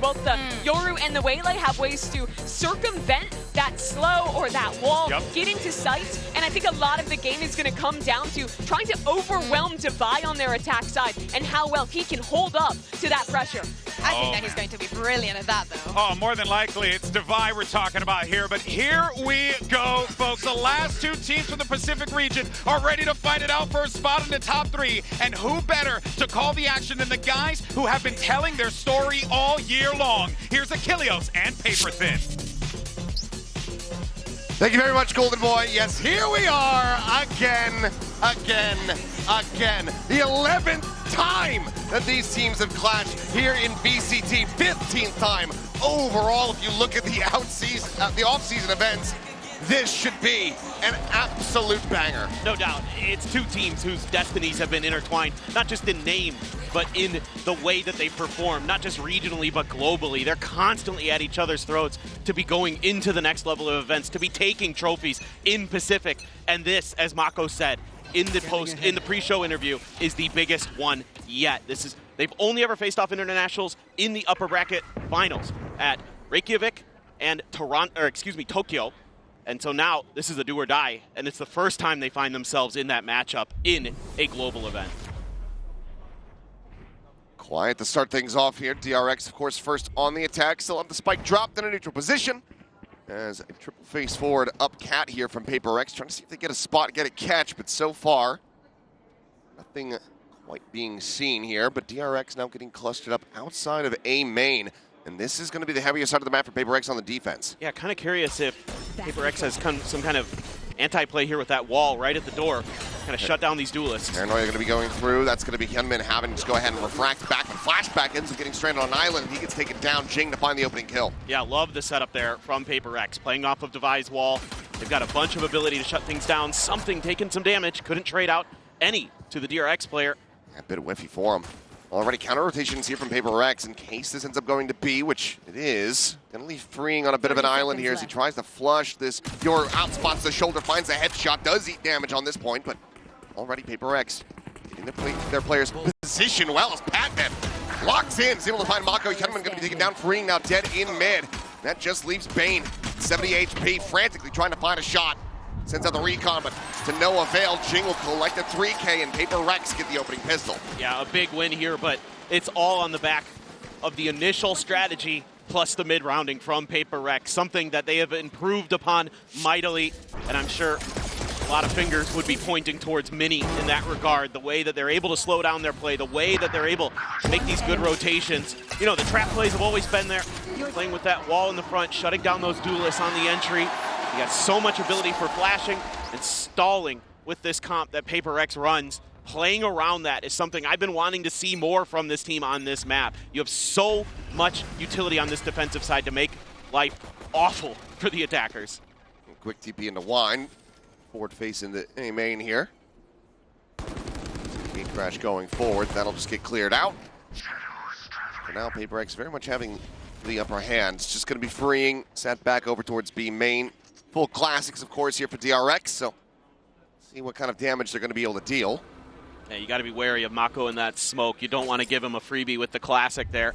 both the Yoru and the Waylay have ways to circumvent that slow or that wall, get into sight, and I think a lot of the game is going to come down to trying to overwhelm Divide on their attack side and how well he can hold up to that pressure. I think that he's going to be brilliant at that, though. Oh, more than likely, it's Divide we're talking about here. But here we go, folks. The last two teams from the Pacific region are ready to fight it out for a spot in the top three. And who better to call the action than the guys who have been telling their story all year long? Here's Achilleos and Paper Thin. Thank you very much, Golden Boy. Yes, here we are again. The 11th time that these teams have clashed here in VCT. 15th time overall. If you look at the off-season events, this should be an absolute banger. No doubt. It's two teams whose destinies have been intertwined, not just in name, but in the way that they perform, not just regionally, but globally. They're constantly at each other's throats to be going into the next level of events, to be taking trophies in Pacific. And this, as Mako said, in the pre-show interview, is the biggest one yet. They've only ever faced off internationals in the upper bracket finals at Reykjavik and Tokyo. And so now this is a do or die, and it's the first time they find themselves in that matchup in a global event. Quiet to start things off here. DRX, of course, first on the attack. Still have the spike dropped in a neutral position. As a triple face forward up cat here from Paper X, trying to see if they get a spot, get a catch, but so far, nothing quite being seen here. But DRX now getting clustered up outside of A main. And this is going to be the heaviest side of the map for Paper X on the defense. Yeah, kind of curious if Paper X has some kind of anti-play here with that wall right at the door. Kind of shut down these duelists. Paranoia going to be going through. That's going to be Hyunmin having to just go ahead and refract back. But Flashback ends up getting stranded on an island. He gets taken down. Jing to find the opening kill. Yeah, love the setup there from Paper X. Playing off of Divide's wall. They've got a bunch of ability to shut things down. Something taking some damage. Couldn't trade out any to the DRX player. A bit of whiffy for him. Already counter rotations here from Paper X in case this ends up going to B, which it is. Gonna leave freeing on a bit of an island here as he tries to flush this. Your outspots the shoulder, finds a headshot, does eat damage on this point, but already Paper X getting their players position well as Patman locks in. He's able to find Mako. Hyunmin gonna be taken down, freeing now dead in mid. That just leaves Bane, 70 HP, frantically trying to find a shot. Sends out the recon, but to no avail. Jing will collect a 3K and Paper Rex get the opening pistol. Yeah, a big win here, but it's all on the back of the initial strategy plus the mid-rounding from Paper Rex, something that they have improved upon mightily, and I'm sure a lot of fingers would be pointing towards Mini in that regard, the way that they're able to slow down their play, the way that they're able to make these good rotations. You know, the trap plays have always been there, playing with that wall in the front, shutting down those duelists on the entry. You got so much ability for flashing and stalling with this comp that Paper X runs. Playing around that is something I've been wanting to see more from this team on this map. You have so much utility on this defensive side to make life awful for the attackers. Quick TP into Wine. Forward face into A main here. Gate crash going forward. That'll just get cleared out. For now, Paper X very much having the upper hand. It's just going to be freeing. Sat back over towards B main. Full classics, of course, here for DRX, so see what kind of damage they're going to be able to deal. Yeah, you got to be wary of Mako in that smoke. You don't want to give him a freebie with the classic there.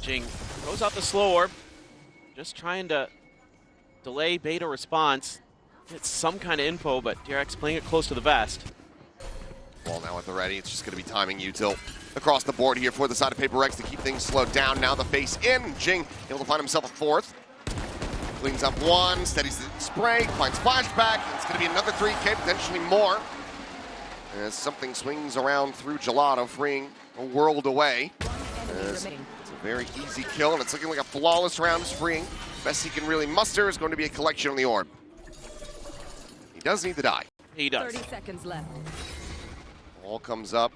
Jing throws out the slow orb, just trying to delay beta response. Get some kind of info, but DRX playing it close to the vest. Ball now at the ready. It's just going to be timing util across the board here for the side of Paper X to keep things slowed down. Now the face in. Jing able to find himself a fourth. Cleans up one, steadies the spray, finds Flashback. It's going to be another 3K, potentially more. As something swings around through Gelato, freeing a world away. It's a very easy kill, and it's looking like a flawless round. Is freeing. Best he can really muster is going to be a collection on the orb. He does need to die. He does. 30 seconds left. All comes up.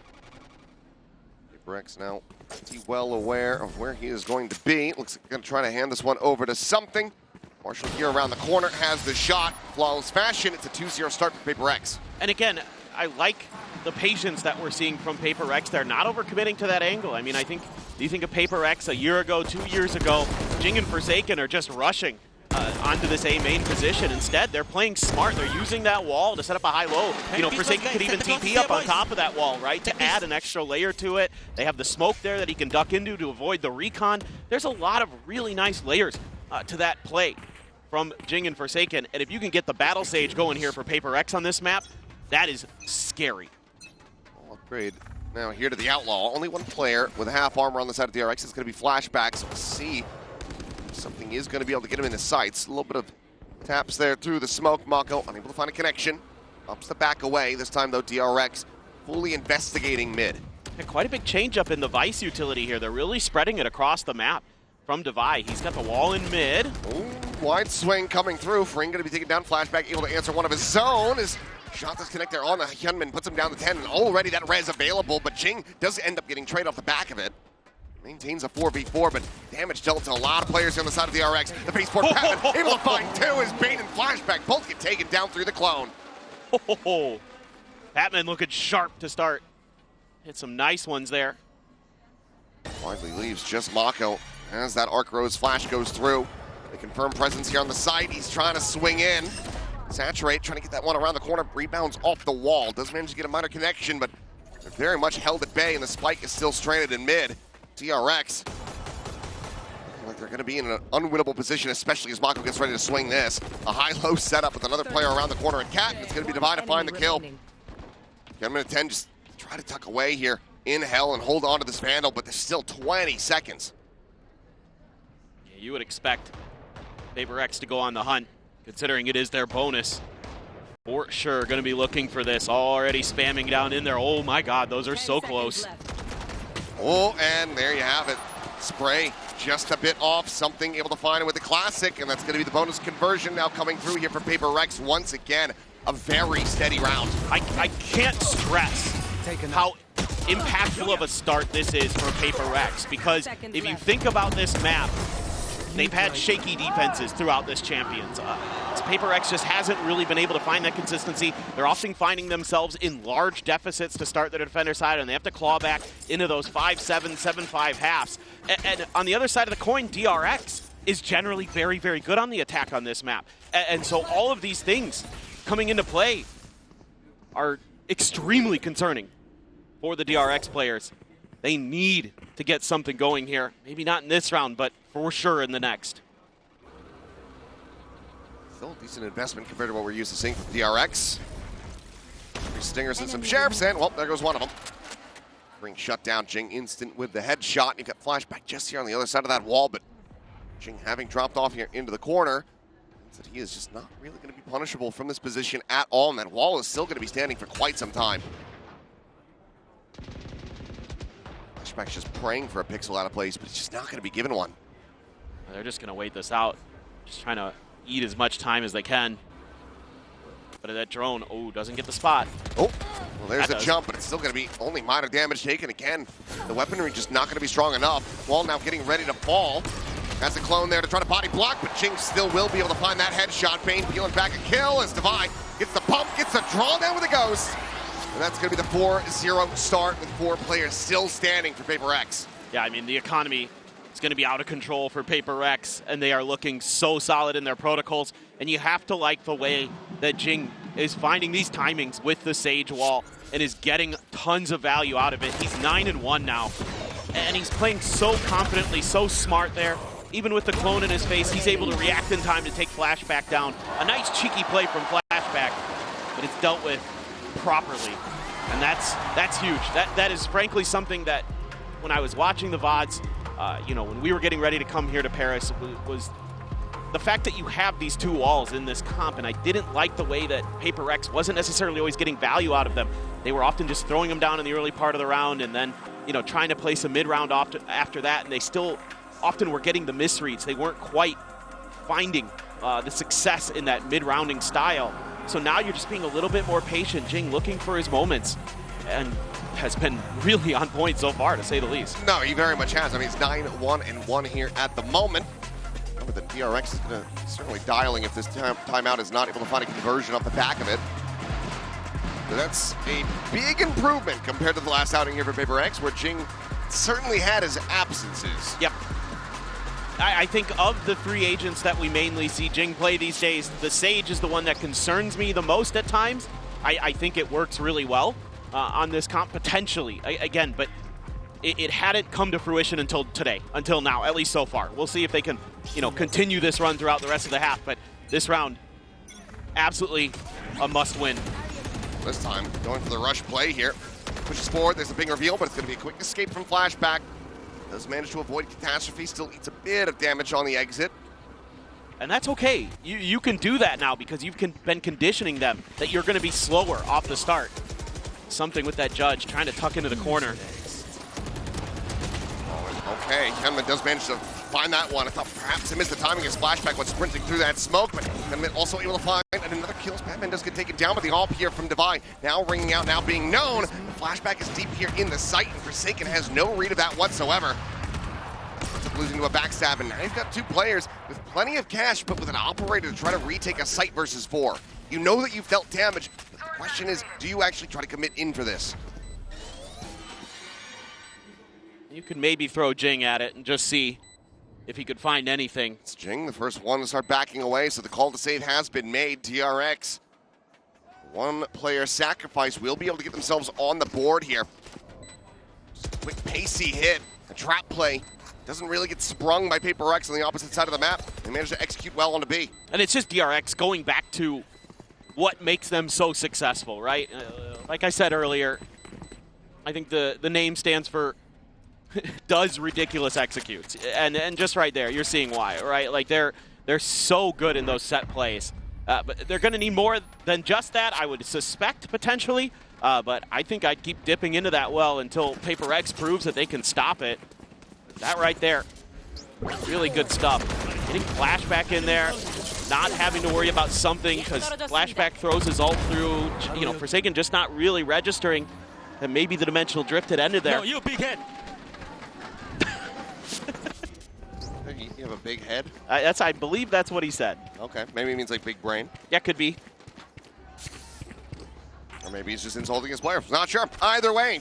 Paper X now pretty well aware of where he is going to be. Looks like he's going to try to hand this one over to something. Marshall here around the corner has the shot. Flawless fashion. It's a 2-0 start for Paper X. And again, I like the patience that we're seeing from Paper X. They're not overcommitting to that angle. I mean, do you think of Paper X a year ago, 2 years ago, Jing and Forsaken are just rushing onto this A main position. Instead, they're playing smart. They're using that wall to set up a high-low. You know, Forsaken could even TP up on top of that wall, right, to add an extra layer to it. They have the smoke there that he can duck into to avoid the recon. There's a lot of really nice layers to that play from Jing and Forsaken. And if you can get the Battle Sage going here for Paper Rex on this map, that is scary. Upgrade now here to the Outlaw. Only one player with half armor on the side of DRX. It's going to be flashbacks. So we'll see if something is going to be able to get him in his sights. A little bit of taps there through the smoke. Mako unable to find a connection. Ups the back away. This time, though, DRX fully investigating mid. Yeah, quite a big change up in the Vice utility here. They're really spreading it across the map from Devi. He's got the wall in mid. Ooh, wide swing coming through. Fring going to be taking down flashback, able to answer one of his own. His shot disconnect there on the Hyunmin, puts him down to 10, and already that res available, but Jing does end up getting trade off the back of it. Maintains a 4v4, but damage dealt to a lot of players here on the side of the RX. The baseboard Patman able to find two as Bane and Flashback both get taken down through the clone. Patman looking sharp to start. Hit some nice ones there. Widely leaves just Mako as that Arc Rose flash goes through. They confirm presence here on the site. He's trying to swing in. Saturate, trying to get that one around the corner, rebounds off the wall. Does manage to get a minor connection, but they're very much held at bay, and the spike is still stranded in mid. DRX, like they're going to be in an unwinnable position, especially as Mako gets ready to swing this. A high-low setup with another player around the corner, and Cat, it's going to be Devi to find the kill. Get him in 10, just try to tuck away here in hell and hold on to this Vandal, but there's still 20 seconds. Yeah, you would expect Paper Rex to go on the hunt, considering it is their bonus. For sure, going to be looking for this. Already spamming down in there. Oh my god, those are so close. Oh, and there you have it. Spray just a bit off, something able to find it with the classic, and that's going to be the bonus conversion now coming through here for Paper Rex once again. A very steady round. I can't stress how impactful of a start this is for Paper Rex, because if you think about this map, they've had shaky defenses throughout this Champions. Paper Rex just hasn't really been able to find that consistency. They're often finding themselves in large deficits to start their defender side, and they have to claw back into those 5-7, 7-5 halves. And on the other side of the coin, DRX is generally very, very good on the attack on this map. And so all of these things coming into play are extremely concerning for the DRX players. They need to get something going here. Maybe not in this round, but for sure in the next. Still a decent investment compared to what we're used to seeing from DRX. Stingers and some Sheriffs, and well, there goes one of them. Ring shut down, Jing instant with the headshot. You've got Flashback just here on the other side of that wall, but Jing having dropped off here into the corner, means that he is just not really going to be punishable from this position at all, and that wall is still going to be standing for quite some time. Flashback's just praying for a pixel out of place, but he's just not going to be given one. They're just going to wait this out, just trying to eat as much time as they can. But that drone, oh, doesn't get the spot. Oh, well, there's a jump, but it's still going to be only minor damage taken. Again, the weaponry just not going to be strong enough. Wall now getting ready to fall. Has a clone there to try to body block, but Jing still will be able to find that headshot. Bane peeling back a kill as Devi gets the pump, gets the draw down with a ghost. And that's going to be the 4-0 start with 4 players still standing for Paper Rex. Yeah, I mean, the economy is going to be out of control for Paper Rex, and they are looking so solid in their protocols. And you have to like the way that Jing is finding these timings with the Sage wall and is getting tons of value out of it. He's 9-1 now, and he's playing so confidently, so smart there. Even with the clone in his face, he's able to react in time to take Flashback down. A nice cheeky play from Flashback, but it's dealt with properly, and that's huge. That is frankly something that when I was watching the VODs, you know, when we were getting ready to come here to Paris, was the fact that you have these 2 walls in this comp, and I didn't like the way that Paper Rex wasn't necessarily always getting value out of them. They were often just throwing them down in the early part of the round, and then, you know, trying to place a mid-round after that, and they still often were getting the misreads. They weren't quite finding the success in that mid-rounding style. So now you're just being a little bit more patient. Jing looking for his moments, and has been really on point so far, to say the least. No, he very much has. I mean, it's 9-1-1 here at the moment. Remember, the DRX is going to certainly dialing if this timeout is not able to find a conversion off the back of it. So that's a big improvement compared to the last outing here for Paper Rex, where Jing certainly had his absences. Yep. I think of the three agents that we mainly see Jing play these days, the Sage is the one that concerns me the most at times. I think it works really well on this comp, potentially, again, but it hadn't come to fruition until today, until now, at least so far. We'll see if they can, continue this run throughout the rest of the half, but this round, absolutely a must-win. This time, going for the rush play here. Pushes forward, there's a big reveal, but it's going to be a quick escape from Flashback. Does manage to avoid catastrophe, still eats a bit of damage on the exit. And that's okay. You can do that now because you've been conditioning them that you're going to be slower off the start. Something with that Judge trying to tuck into the corner. Okay, Hyunmin does manage to find that one. I thought perhaps he missed the timing as Flashback was sprinting through that smoke, but Hyunmin also able to find another kill. Batman does get taken down, but the AWP here from Divine now ringing out, now being known. Flashback is deep here in the site, and Forsaken has no read of that whatsoever. Losing to a backstab, and now you've got two players with plenty of cash, but with an operator to try to retake a site versus 4. You know that you felt damage, but the question is, do you actually try to commit in for this? You could maybe throw Jing at it and just see if he could find anything. It's Jing, the first one to start backing away, so the call to save has been made. DRX, one player sacrifice, will be able to get themselves on the board here. Just a quick pacey hit, a trap play. Doesn't really get sprung by Paper X on the opposite side of the map. They managed to execute well onto B. And it's just DRX going back to what makes them so successful, right? Like I said earlier, I think the name stands for does ridiculous executes. And just right there, you're seeing why, right? Like they're so good in those set plays. But they're going to need more than just that, I would suspect, potentially. But I think I'd keep dipping into that well until Paper X proves that they can stop it. That right there, really good stuff. Getting Flashback in there, not having to worry about something because Flashback throws his ult through, Forsaken just not really registering that maybe the dimensional drift had ended there. No, you big head. You have a big head? I believe that's what he said. Okay, maybe it means like big brain. Yeah, could be. Or maybe he's just insulting his player. Not sure. Either way,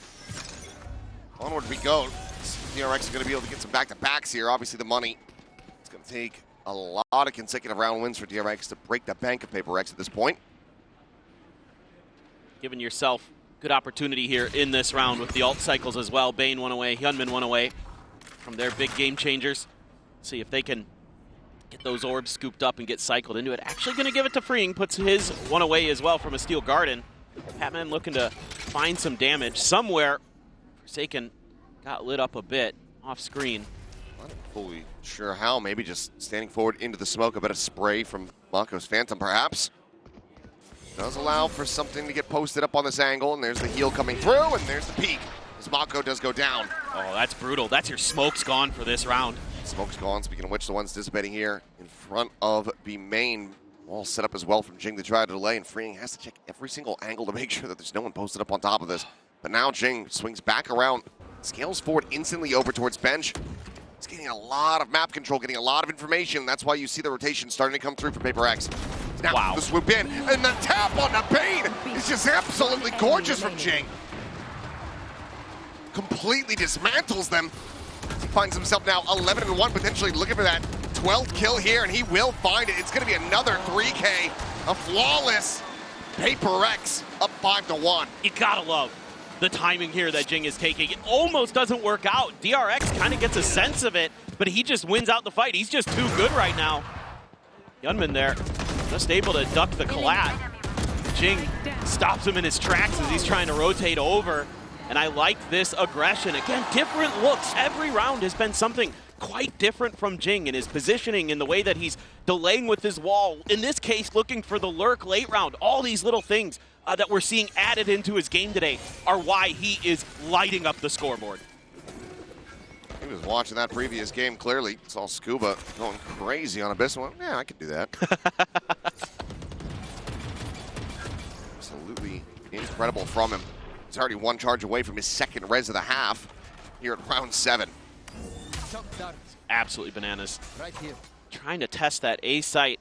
onward we go. DRX is going to be able to get some back-to-backs here. Obviously, the money. It's going to take a lot of consecutive round wins for DRX to break the bank of Paper X at this point. Giving yourself good opportunity here in this round with the ult cycles as well. Bane one away, Hyunmin one away from their big game changers. See if they can get those orbs scooped up and get cycled into it. Actually going to give it to Freeing, puts his one away as well from a Steel Garden. Patman looking to find some damage somewhere. Forsaken got lit up a bit off screen. Not fully sure how. Maybe just standing forward into the smoke. A bit of spray from Mako's Phantom, perhaps. Does allow for something to get posted up on this angle, and there's the heal coming through, and there's the peak as Mako does go down. Oh, that's brutal. That's your smoke's gone for this round. Smoke's gone, speaking of which, the one's dissipating here in front of B main. All set up as well from Jing to try to delay, and Freeing has to check every single angle to make sure that there's no one posted up on top of this. But now Jing swings back around, scales forward instantly over towards bench. He's getting a lot of map control, getting a lot of information. That's why you see the rotation starting to come through for Paper X. Now wow. The swoop in, and the tap on the Bane is just absolutely gorgeous from Jing. Completely dismantles them. He finds himself now 11-1, potentially looking for that 12th kill here, and he will find it. It's going to be another 3K, a flawless Paper X up 5-1. You gotta love the timing here that Jing is taking. It almost doesn't work out. DRX kind of gets a sense of it, but he just wins out the fight. He's just too good right now. Hyunmin there, just able to duck the collat. Jing stops him in his tracks as he's trying to rotate over. And I like this aggression. Again, different looks. Every round has been something quite different from Jing in his positioning, in the way that he's delaying with his wall. In this case, looking for the lurk late round. All these little things that we're seeing added into his game today are why he is lighting up the scoreboard. He was watching that previous game, clearly. Saw Scuba going crazy on Abyss. Well, yeah, I could do that. Absolutely incredible from him. He's already one charge away from his second res of the half here at round 7. Absolutely bananas. Right here. Trying to test that A site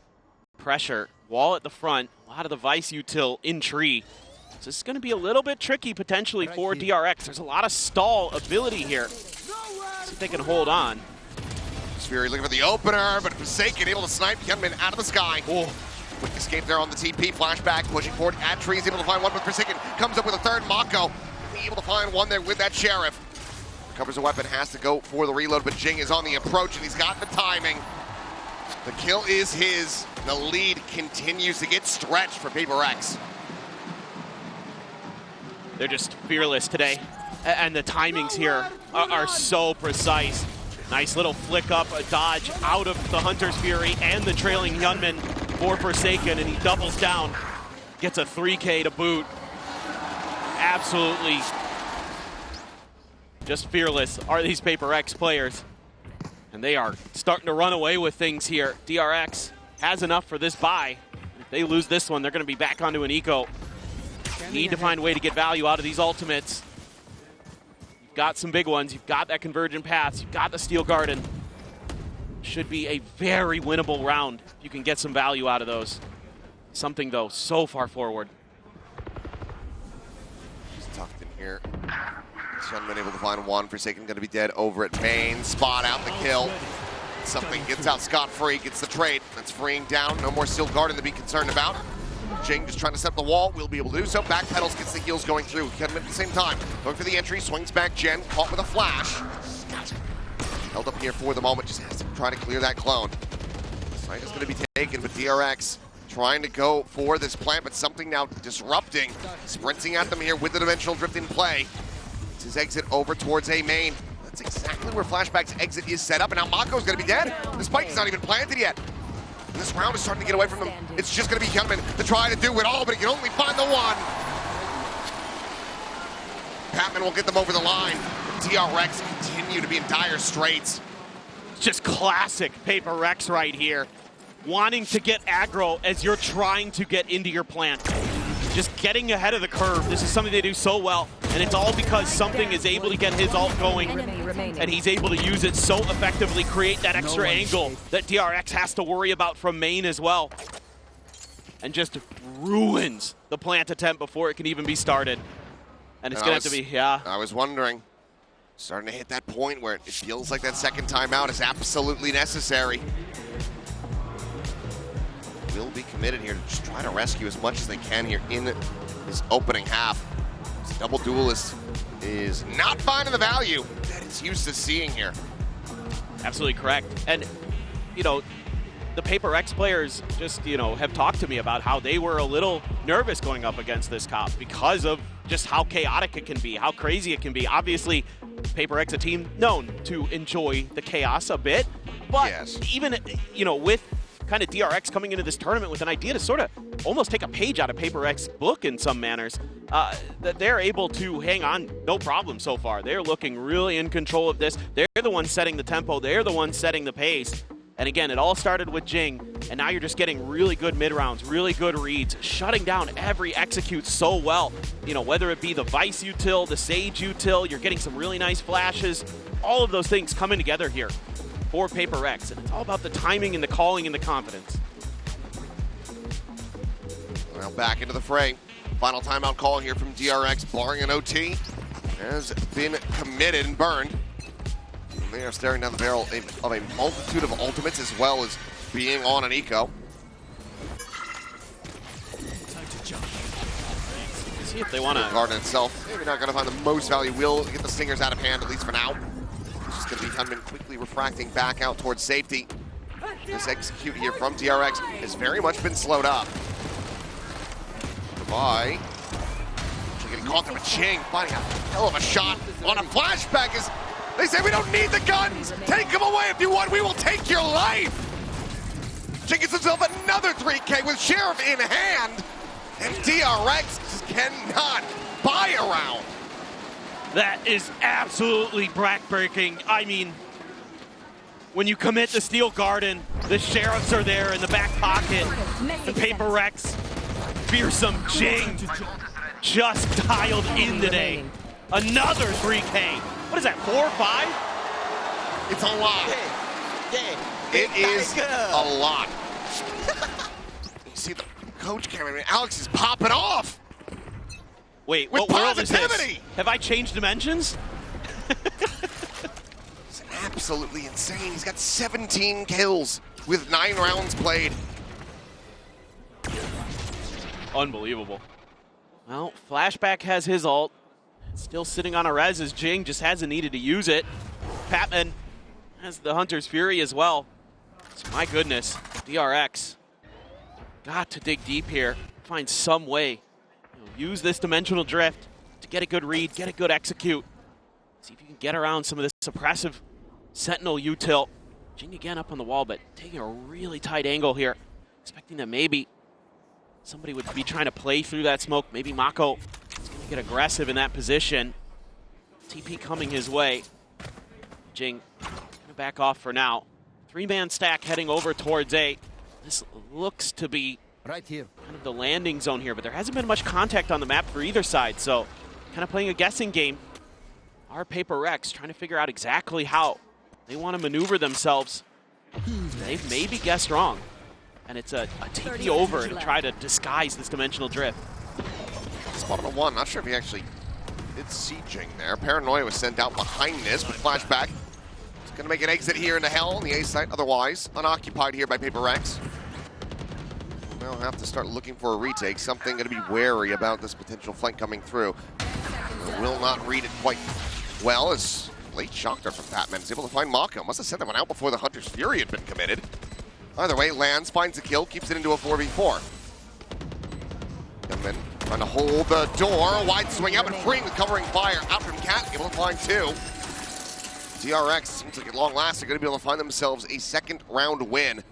pressure. Wall at the front. A lot of the Vice util in tree. So this is going to be a little bit tricky potentially for DRX. There's a lot of stall ability here. See if they can hold on. Fury looking for the opener, but Forsaken able to snipe Hyunmin out of the sky. Oh. Quick escape there on the TP, flashback, pushing forward at trees, able to find one with Forsaken, comes up with a third, Mako, able to find one there with that Sheriff. Recovers a weapon, has to go for the reload, but Jing is on the approach and he's got the timing. The kill is his. The lead continues to get stretched for Paper X. They're just fearless today, and the timings here are so precise. Nice little flick up, a dodge out of the Hunter's Fury and the trailing Hyunmin for Forsaken, and he doubles down, gets a 3K to boot. Absolutely just fearless are these Paper X players, and they are starting to run away with things here. DRX has enough for this bye. If they lose this one, they're going to be back onto an eco. Need to find a way to get value out of these ultimates. You've got some big ones. You've got that Convergent Paths. You've got the Steel Garden. Should be a very winnable round if you can get some value out of those. Something, though, so far forward. He's tucked in here. Hyunmin able to find one. Forsaken going to be dead over at main. Spot out the kill. Something gets out scot-free, gets the trade. That's freeing down. No more Steel Garden to be concerned about. Jing just trying to set the wall. We'll be able to do so. Backpedals, gets the heals going through. Hyunmin at the same time. Going for the entry, swings back Jen, caught with a flash. Held up here for the moment, just has to try to clear that clone. Site is going to be taken, but DRX trying to go for this plant, but something now disrupting. Sprinting at them here with the Dimensional Drift in play. It's his exit over towards A main. That's exactly where Flashback's exit is set up, and now Mako's going to be dead. The spike is not even planted yet. And this round is starting to get away from them. It's just going to be Hyunmin to try to do it all, but he can only find the one. Patman will get them over the line. DRX continue to be in dire straits. Just classic Paper X right here. Wanting to get aggro as you're trying to get into your plant. Just getting ahead of the curve. This is something they do so well, and it's all because something is able to get his ult going, and he's able to use it so effectively, create that extra angle that DRX has to worry about from main as well. And just ruins the plant attempt before it can even be started. And it's going to have to be, yeah. I was wondering, starting to hit that point where it feels like that second timeout is absolutely necessary. Will be committed here to just try to rescue as much as they can here in this opening half. This double duelist is not finding the value that it's used to seeing here. Absolutely correct. And, you know, the Paper X players just, you know, have talked to me about how they were a little nervous going up against this comp because of just how chaotic it can be, how crazy it can be. Obviously, Paper X, a team known to enjoy the chaos a bit, but yes, even, you know, with kind of DRX coming into this tournament with an idea to sort of almost take a page out of Paper X's book in some manners, that they're able to hang on no problem so far. They're looking really in control of this. They're the ones setting the tempo. They're the ones setting the pace. And again, it all started with Jing, and now you're just getting really good mid-rounds, really good reads, shutting down every execute so well. You know, whether it be the Vice util, the Sage util, you're getting some really nice flashes. All of those things coming together here for Paper X, and it's all about the timing and the calling and the confidence. Well, back into the fray. Final timeout call here from DRX, barring an OT, has been committed and burned. And they are staring down the barrel of a multitude of ultimates as well as being on an eco. See if they want to. Garden itself, maybe not going to find the most value. Will get the Stingers out of hand, at least for now. It's just going to be Hyunmin quickly refracting back out towards safety. This execute here from DRX has very much been slowed up. Goodbye. Getting caught there with Ching, finding a hell of a shot on a flashback as they say we don't need the guns. Take them away if you want, we will take your life. Ching gets himself another 3K with Sheriff in hand. And DRX just cannot buy a round. That is absolutely backbreaking. I mean, when you commit the Steel Garden, the Sheriffs are there in the back pocket, and Paper X, fearsome Jing, just dialed in today. Another 3K. What is that, 4 or 5? It's a lot. It is a lot. You see the coach camera, Alex is popping off. Wait, with what world is this? Positivity. Have I changed dimensions? It's an absolutely insane. He's got 17 kills with 9 rounds played. Unbelievable. Well, Flashback has his ult. Still sitting on a res as Jing just hasn't needed to use it. Patman has the Hunter's Fury as well. So my goodness, DRX got to dig deep here, find some way. Use this dimensional drift to get a good read, get a good execute. See if you can get around some of this suppressive Sentinel util. Jing again up on the wall, but taking a really tight angle here. Expecting that maybe somebody would be trying to play through that smoke. Maybe Mako is going to get aggressive in that position. TP coming his way. Jing going to back off for now. 3-man stack heading over towards A. This looks to be right here, kind of the landing zone here, but there hasn't been much contact on the map for either side, so kind of playing a guessing game. Our Paper Rex trying to figure out exactly how they want to maneuver themselves. They've maybe guessed wrong, and it's a TP over to try to disguise this dimensional drift. Spot on the 1, not sure if he actually did see Jing there. Paranoia was sent out behind this, but Flashback is going to make an exit here into Hell on the A site, otherwise unoccupied here by Paper Rex. We'll have to start looking for a retake. Something going to be wary about this potential flank coming through. Will not read it quite well as late shock there from Patman is able to find Mako. Must have sent that one out before the Hunter's Fury had been committed. Either way, lands, finds a kill, keeps it into a 4v4. Gunman trying to hold the door. Wide swing out, but freeing with covering fire out from Cat, able to find 2. DRX seems like at long last they're going to be able to find themselves a second round win.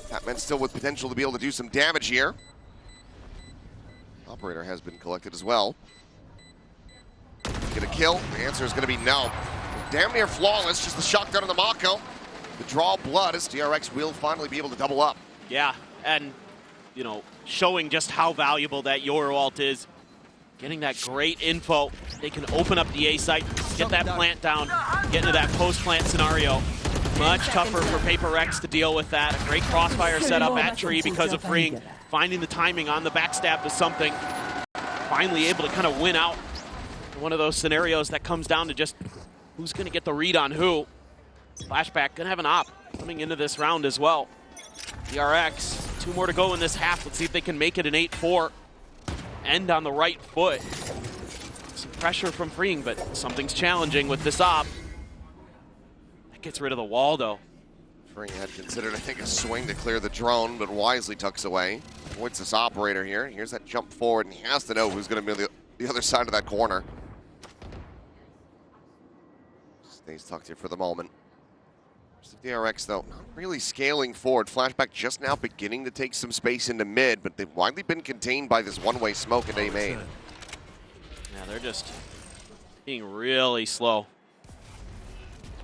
Patman still with potential to be able to do some damage here. Operator has been collected as well. Get a kill? The answer is going to be no. Damn near flawless, just the shotgun on the Mako. The draw blood as DRX will finally be able to double up. Yeah, and you know, showing just how valuable that Your ult is. Getting that great info. They can open up the A site, get that plant down, get into that post-plant scenario. Much tougher for Paper Rex to deal with that. A great crossfire setup at Tree because of freeing, finding the timing on the backstab to something. Finally able to kind of win out. One of those scenarios that comes down to just who's going to get the read on who. Flashback going to have an op coming into this round as well. DRX, 2 more to go in this half. Let's see if they can make it an 8-4. End on the right foot. Some pressure from freeing, but something's challenging with this op. Gets rid of the wall, though. Freeing had considered, I think, a swing to clear the drone, but wisely tucks away. Avoids this operator here. Here's that jump forward, and he has to know who's going to be on the other side of that corner. Stays tucked here for the moment. DRX, though, not really scaling forward. Flashback just now beginning to take some space into mid, but they've widely been contained by this one-way smoke in A main. Yeah, they're just being really slow.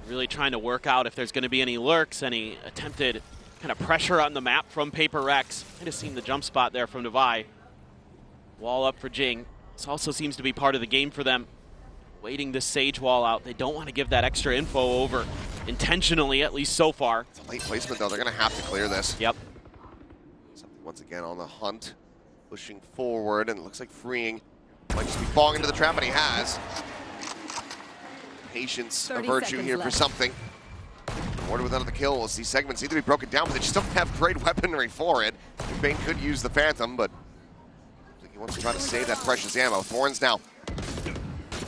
Really trying to work out if there's going to be any lurks, any attempted kind of pressure on the map from Paper Rex. I just seen the jump spot there from Devi. Wall up for Jing. This also seems to be part of the game for them. Waiting this Sage wall out. They don't want to give that extra info over intentionally, at least so far. It's a late placement, though. They're going to have to clear this. Yep. Something once again on the hunt. Pushing forward, and it looks like freeing might just be falling into the trap, and he has. Patience, a virtue here for something. Ward with another kill. These segments need to be broken down, but they just don't have great weaponry for it. Bane could use the Phantom, but I think he wants to try to save that precious ammo. Thorns now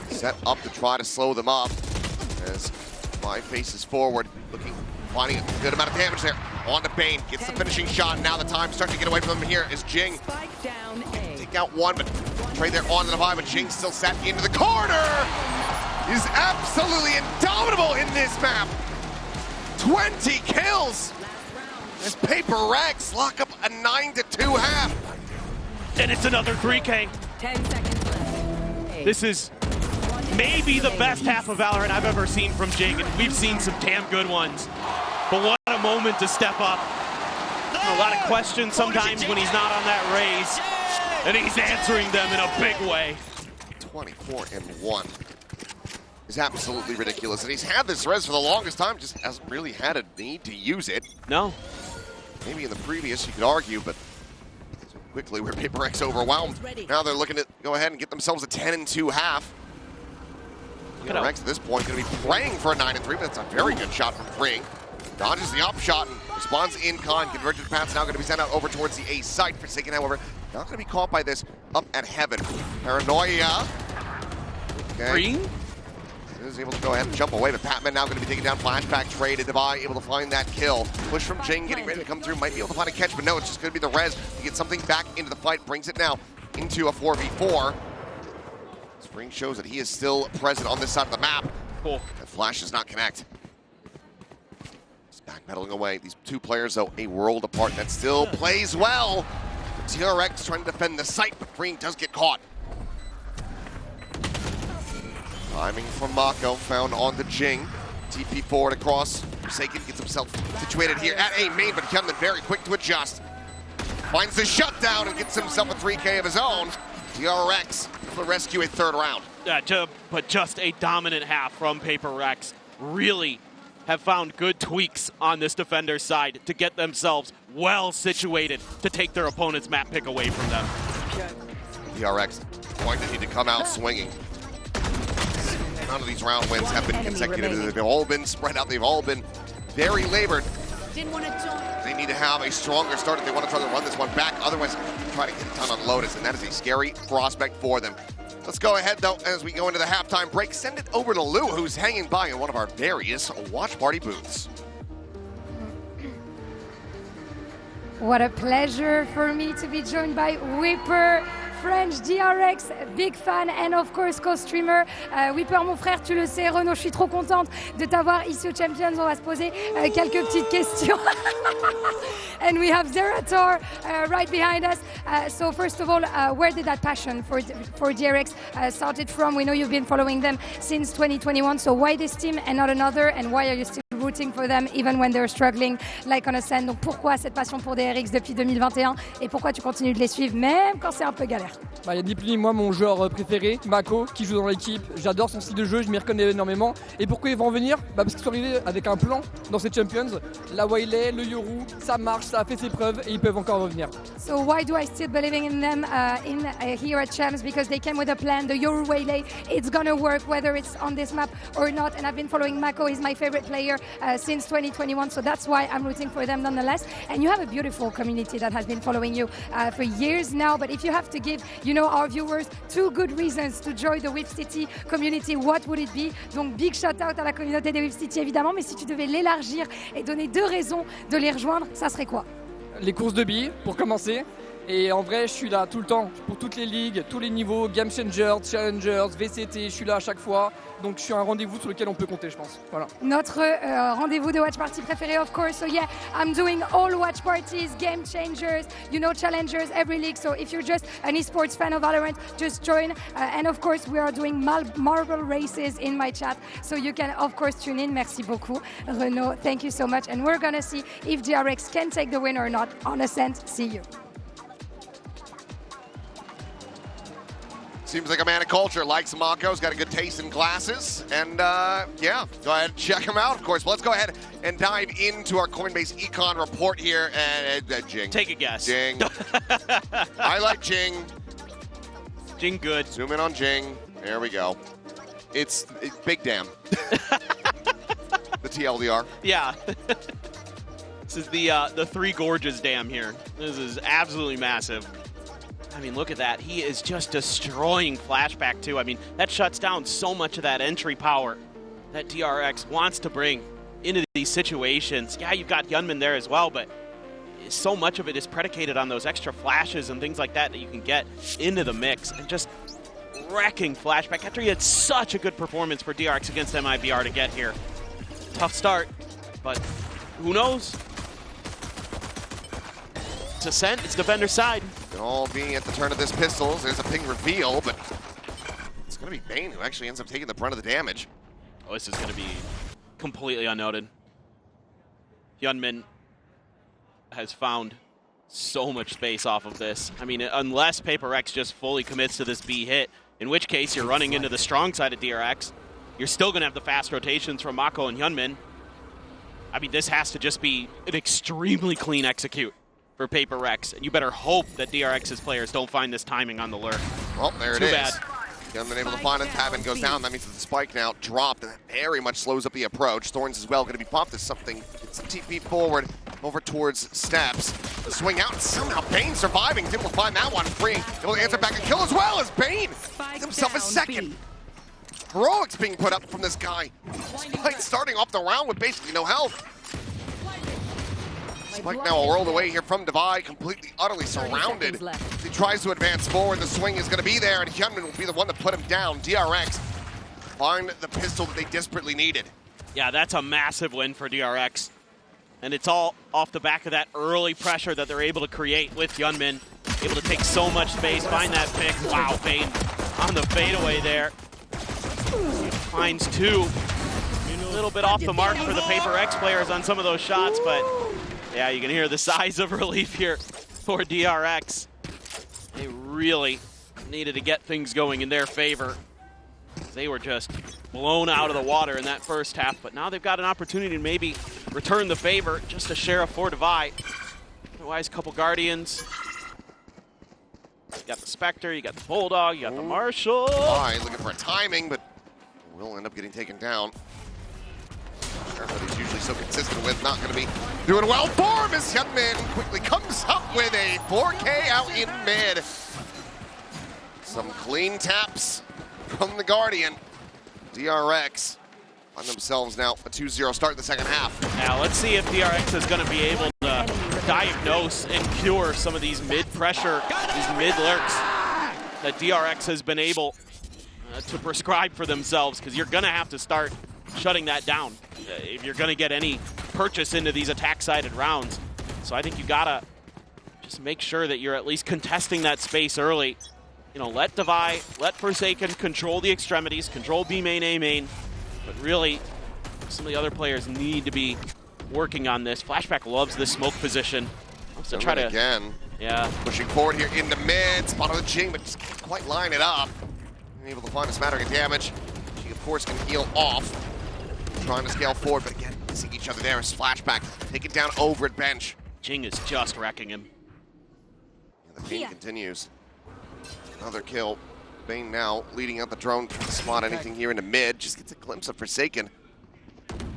set up to try to slow them up as Five faces forward, finding a good amount of damage there. On to Bane, gets the finishing shot. Now the time starting to get away from him here is Jing. Take out one, but trade there on to the Devi, but Jing still set into the corner. Is absolutely indomitable in this map. 20 kills. As Paper Rex lock up a 9-2 half. And it's another 3K. 10 seconds left. This is maybe the best half of Valorant I've ever seen from Jing, and we've seen some damn good ones. But what a moment to step up. A lot of questions sometimes when he's not on that raise, and he's answering them in a big way. 24-1 is absolutely ridiculous, and he's had this res for the longest time, just hasn't really had a need to use it. No. Maybe in the previous you could argue, but so quickly we're Paper Rex overwhelmed. Now they're looking to go ahead and get themselves a 10-2 half. DRX at this point going to be praying for a 9-3, but that's a very good shot from Freeing. Dodges the up shot and responds in con. Convergent path's now going to be sent out over towards the A site. Forsaken, however, not going to be caught by this up at heaven. Paranoia. Okay. Freeing? Is able to go ahead and jump away, but Patman now going to be taking down flashback trade, and Devi able to find that kill. Push from Jing, getting ready to come through, might be able to find a catch, but no, it's just going to be the res to get something back into the fight, brings it now into a 4v4. Spring shows that he is still present on this side of the map. Cool. That flash does not connect. Just backpedaling away. These two players, though, a world apart. That still plays well. DRX trying to defend the site, but Freeing does get caught. Timing from Mako, found on the Jing. TP forward across. Forsaken gets himself situated here at A main, but Hyunmin very quick to adjust. Finds the shutdown and gets himself a 3K of his own. DRX will rescue a third round. But just a dominant half from Paper Rex. Really have found good tweaks on this defender's side to get themselves well situated to take their opponent's map pick away from them. DRX going to need to come out swinging. None of these round wins have been consecutive. They've all been spread out. They've all been very labored. Didn't want to join. They need to have a stronger start if they want to try to run this one back. Otherwise, try to get it done on Lotus, and that is a scary prospect for them. Let's go ahead, though, as we go into the halftime break. Send it over to Lou, who's hanging by in one of our various watch party booths. What a pleasure for me to be joined by Whipper, French DRX, big fan, and of course co-streamer. Whipper, mon frère, tu le sais, Renaud, je suis trop contente de t'avoir ici au Champions. On va se poser quelques petites questions. And we have Zerator right behind us. So first of all, where did that passion for DRX started from? We know you've been following them since 2021. So why this team and not another? And why are you still rooting for them even when they're struggling like on a scène? Donc pourquoi cette passion pour DRX depuis 2021 et pourquoi tu continues de les suivre même quand c'est un peu galère? Il y a ni plus ni moins mon joueur préféré, Mako, qui joue dans l'équipe. J'adore son style de jeu, je m'y reconnais énormément. Et pourquoi ils vont en venir? Parce qu'ils sont arrivés avec un plan dans ces Champions. La Waylay, le Yoru, ça marche, ça a fait ses preuves et ils peuvent encore revenir. So why do I still believing in them here at Champs? Because they came with a plan, the Yoru Waylay, it's gonna work whether it's on this map or not. And I've been following Mako, he's my favorite player since 2021, so that's why I'm rooting for them nonetheless. And you have a beautiful community that has been following you for years now, but if you have to give, you know, our viewers 2 good reasons to join the Whip City community, what would it be? Donc big shout out à la communauté des Whip City évidemment, mais si tu devais l'élargir et donner 2 raisons de les rejoindre, ça serait quoi? Les courses de billes, pour commencer. Et en vrai, je suis là tout le temps, pour toutes les ligues, tous les niveaux, Game Changers, Challengers, VCT, je suis là à chaque fois. Donc je suis un rendez-vous sur lequel on peut compter, je pense. Voilà. Notre rendez-vous de watch party préféré, of course. So yeah, I'm doing all watch parties, Game Changers, you know, Challengers, every league. So if you're just an esports fan of VALORANT, just join. And of course, we are doing marble races in my chat. So you can, of course, tune in. Merci beaucoup, Renaud. Thank you so much. And we're going to see if DRX can take the win or not on Ascent. See you. Seems like a man of culture, likes Mako's, got a good taste in glasses, and yeah, go ahead and check him out, of course. But let's go ahead and dive into our Coinbase Econ report here, and Jing. Take a guess. Jing. I like Jing. Jing good. Zoom in on Jing. There we go. It's big damn. The TLDR. Yeah. This is the Three Gorges Dam here. This is absolutely massive. I mean, look at that. He is just destroying Flashback, too. I mean, that shuts down so much of that entry power that DRX wants to bring into these situations. Yeah, you've got Hyunmin there as well, but so much of it is predicated on those extra flashes and things like that that you can get into the mix. And just wrecking Flashback after he had such a good performance for DRX against MIBR to get here. Tough start, but who knows? It's Ascent, it's defender side. All being at the turn of this pistols. There's a ping reveal, but it's going to be Bane who actually ends up taking the brunt of the damage. Oh, this is going to be completely unnoted. Hyunmin has found so much space off of this. I mean, unless Paper X just fully commits to this B hit, in which case you're running into the strong side of DRX. You're still going to have the fast rotations from Mako and Hyunmin. I mean, this has to just be an extremely clean execute for Paper Rex, and you better hope that DRX's players don't find this timing on the lure. Well, there it Too is. bad. Gunman able to find it. Tabin goes down. That means that the spike now dropped, and that very much slows up the approach. Thorns as well going to be popped as something. It's a TP forward over towards Steps. The swing out, and somehow Bane surviving. He's able to find that one free. Able to answer back a kill as well as Bane gets himself a second. Heroics being put up from this guy. Spike starting off the round with basically no health. Spike now a world away here from Divide, completely, utterly surrounded. He tries to advance forward. The swing is going to be there, and Hyunmin will be the one to put him down. DRX find the pistol that they desperately needed. Yeah, that's a massive win for DRX. And it's all off the back of that early pressure that they're able to create with Hyunmin. Able to take so much space, find that pick. Wow, Bane on the fadeaway there. Finds two. A little bit off the mark for the Paper X players on some of those shots, but yeah, you can hear the sighs of relief here for DRX. They really needed to get things going in their favor. They were just blown out of the water in that first half, but now they've got an opportunity to maybe return the favor. Just a Sheriff for Divide. Otherwise, a couple Guardians. You got the Spectre, you got the Bulldog, you got the Marshall. Divide looking for a timing, but will end up getting taken down. Sheriff that he's usually so consistent with, not going to be doing well for him as Hyunmin quickly comes up with a 4K out in mid. Some clean taps from the Guardian. DRX on themselves now a 2-0 start in the second half. Now let's see if DRX is going to be able to diagnose and cure some of these mid-pressure, these mid-lurks that DRX has been able to prescribe for themselves, because you're going to have to start shutting that down if you're going to get any purchase into these attack-sided rounds. So I think you got to just make sure that you're at least contesting that space early. You know, let Divide, let Forsaken control the extremities, control B main, A main, but really some of the other players need to be working on this. Flashback loves this smoke position. Wants to try to again. Yeah. Pushing forward here into mid, spot on the Jing, but just can't quite line it up. Able to find a smattering of damage. She of course can heal off. Trying to scale forward, but again, missing each other there as Flashback take it down over at bench. Jing is just wrecking him. And the pain continues. Another kill. Bane now leading out the drone, trying to spot anything here into mid. Just gets a glimpse of Forsaken.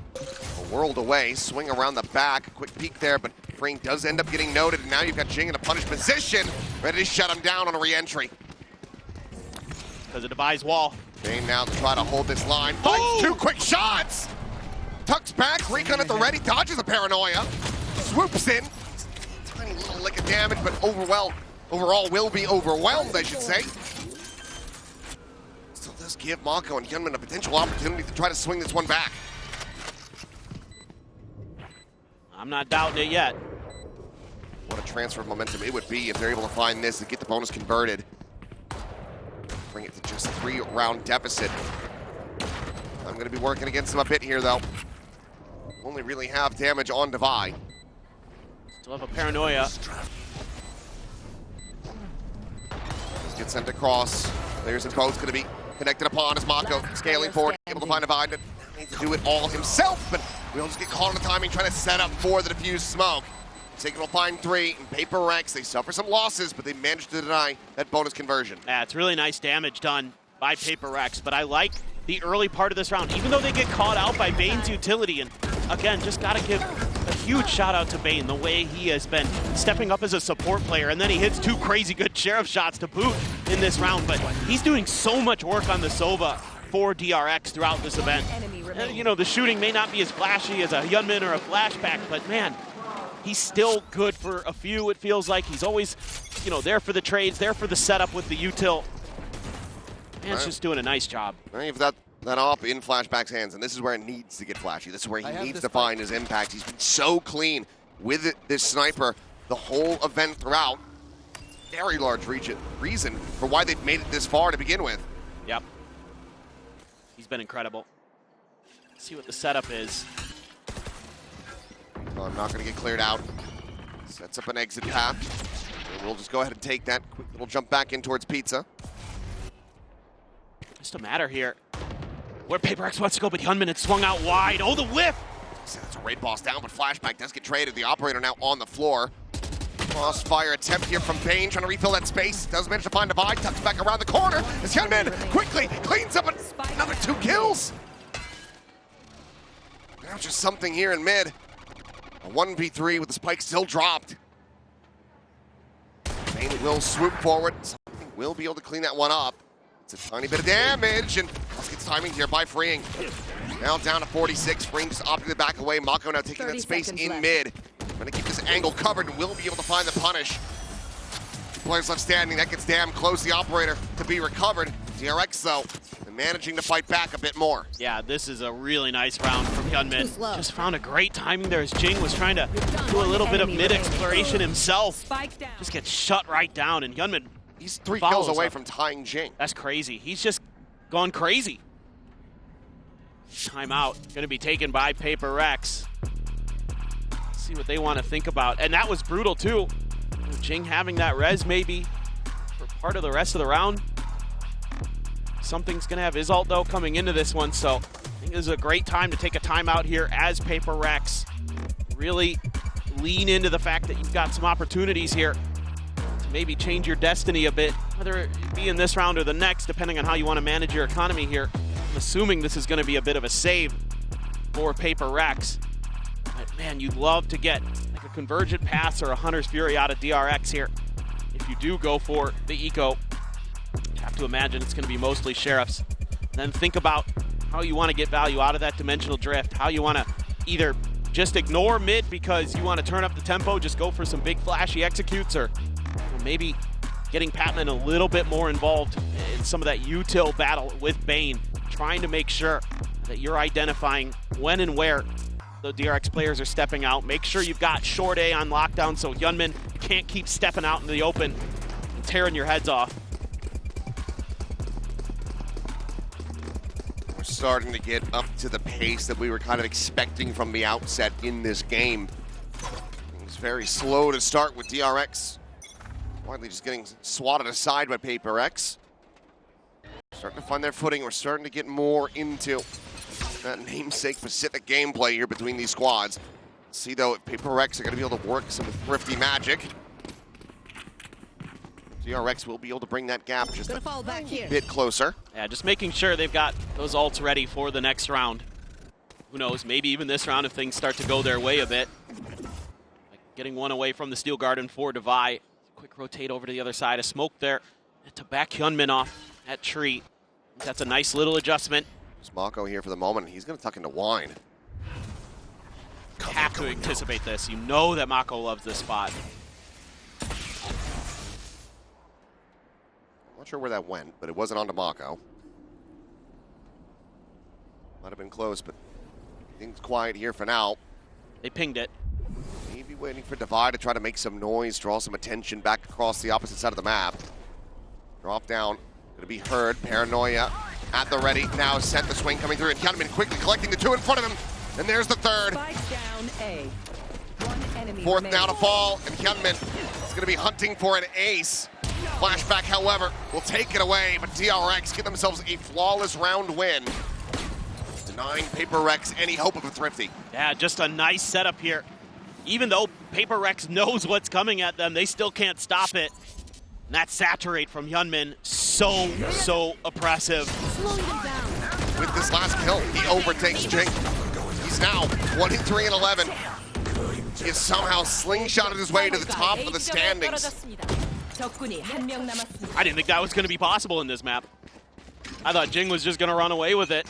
A world away, swing around the back. A quick peek there, but Frame does end up getting noted. And now you've got Jing in a punished position, ready to shut him down on a re-entry. Because of Divide's wall. Bane now to try to hold this line. Finds two quick shots! Tucks back, Recon at the ready, dodges the paranoia. Swoops in. Tiny little lick of damage, but overall will be overwhelmed, I should say. Still does give Mako and Hyunmin a potential opportunity to try to swing this one back. I'm not doubting it yet. What a transfer of momentum it would be if they're able to find this and get the bonus converted. Bring it to just a 3-round deficit. I'm going to be working against them a bit here, though. Only really have damage on Divide. Still have a paranoia. Gets sent across. There's a boat's going to be connected upon as Mako scaling forward, able to find Divide. Needs to do it all himself, but we'll just get caught on the timing, trying to set up for the diffused smoke. Forsaken will find 3, and Paper X, they suffer some losses, but they managed to deny that bonus conversion. Yeah, it's really nice damage done by Paper X, but I like the early part of this round, even though they get caught out by Bane's utility. And again, just got to give a huge shout out to Bane, the way he has been stepping up as a support player, and then he hits 2 crazy good Sheriff shots to boot in this round, but he's doing so much work on the Sova for DRX throughout this event. And, you know, the shooting may not be as flashy as a Hyunmin or a Flashback, but man, he's still good for a few, it feels like. He's always, you know, there for the trades, there for the setup with the util. Man's just doing a nice job. You've got that op in Flashback's hands, and this is where it needs to get flashy. This is where he needs to find his impact. He's been so clean with this sniper the whole event throughout. Very large reason for why they've made it this far to begin with. Yep. He's been incredible. Let's see what the setup is. Oh, I'm not going to get cleared out. Sets up an exit path. And we'll just go ahead and take that quick little jump back in towards Pizza. Just a matter here where Paper X wants to go, but Hyunmin had swung out wide. Oh, the whiff! That's a raid boss down, but Flashback does get traded. The operator now on the floor. Crossfire attempt here from Bane, trying to refill that space. Does manage to find Divide, tucks back around the corner. As Hyunmin quickly cleans up another 2 kills. Now just something here in mid. A 1v3 with the spike still dropped. Bane will swoop forward. Something will be able to clean that one up. It's a tiny bit of damage, and Husk gets timing here by Freeing. Now down to 46. Freeing just opting to back away. Mako now taking that space in mid. Going to keep this angle covered and will be able to find the punish. 2 players left standing. That gets damn close. The operator to be recovered. DRX, though, managing to fight back a bit more. Yeah, this is a really nice round from Hyunmin. Just found a great timing there as Jing was trying to do a little bit of mid-exploration himself. Just gets shut right down, and Hyunmin, he's 3 kills away from tying Jing. That's crazy. He's just gone crazy. Timeout going to be taken by Paper Rex. Let's see what they want to think about. And that was brutal, too. Jing having that res maybe for part of the rest of the round. Something's going to have his ult, though, coming into this one, so I think this is a great time to take a timeout here as Paper Rex. Really lean into the fact that you've got some opportunities here to maybe change your destiny a bit, whether it be in this round or the next, depending on how you want to manage your economy here. I'm assuming this is going to be a bit of a save for Paper Rex. But, man, you'd love to get like a Convergent Pass or a Hunter's Fury out of DRX here. If you do go for the eco, have to imagine it's going to be mostly Sheriffs. Then think about how you want to get value out of that dimensional drift, how you want to either just ignore mid because you want to turn up the tempo, just go for some big flashy executes, or maybe getting Patman a little bit more involved in some of that util battle with Bane, trying to make sure that you're identifying when and where the DRX players are stepping out. Make sure you've got short A on lockdown so Hyunmin can't keep stepping out into the open and tearing your heads off. Starting to get up to the pace that we were kind of expecting from the outset in this game. It was very slow to start with DRX. Widely just getting swatted aside by Paper X. Starting to find their footing. We're starting to get more into that namesake Pacific gameplay here between these squads. Let's see, though, if Paper X are going to be able to work some thrifty magic. DRX will be able to bring that gap just a bit closer. Yeah, just making sure they've got those ults ready for the next round. Who knows, maybe even this round if things start to go their way a bit. Like getting one away from the Steel Garden for Devi. Quick rotate over to the other side. A smoke there to back Hyunmin off that tree. That's a nice little adjustment. There's Mako here for the moment. He's going to tuck into Wine. Have to anticipate this. You know that Mako loves this spot. Not sure where that went, but it wasn't onto Mako. Might have been close, but things quiet here for now. They pinged it. Maybe waiting for Devi to try to make some noise, draw some attention back across the opposite side of the map. Drop down, gonna be heard. Paranoia at the ready. Now sent the swing coming through, and Hyunmin quickly collecting the 2 in front of him. And there's the 3rd. Down A. 4th now to fall, and Hyunmin is gonna be hunting for an ace. Flashback, however, will take it away, but DRX get themselves a flawless round win, denying Paper Rex any hope of a thrifty. Yeah, just a nice setup here. Even though Paper Rex knows what's coming at them, they still can't stop it. And that saturate from Hyunmin, so oppressive. With this last kill, he overtakes Jing. He's now 23-11. He has somehow slingshotted his way to the top of the standings. I didn't think that was going to be possible in this map. I thought Jing was just going to run away with it.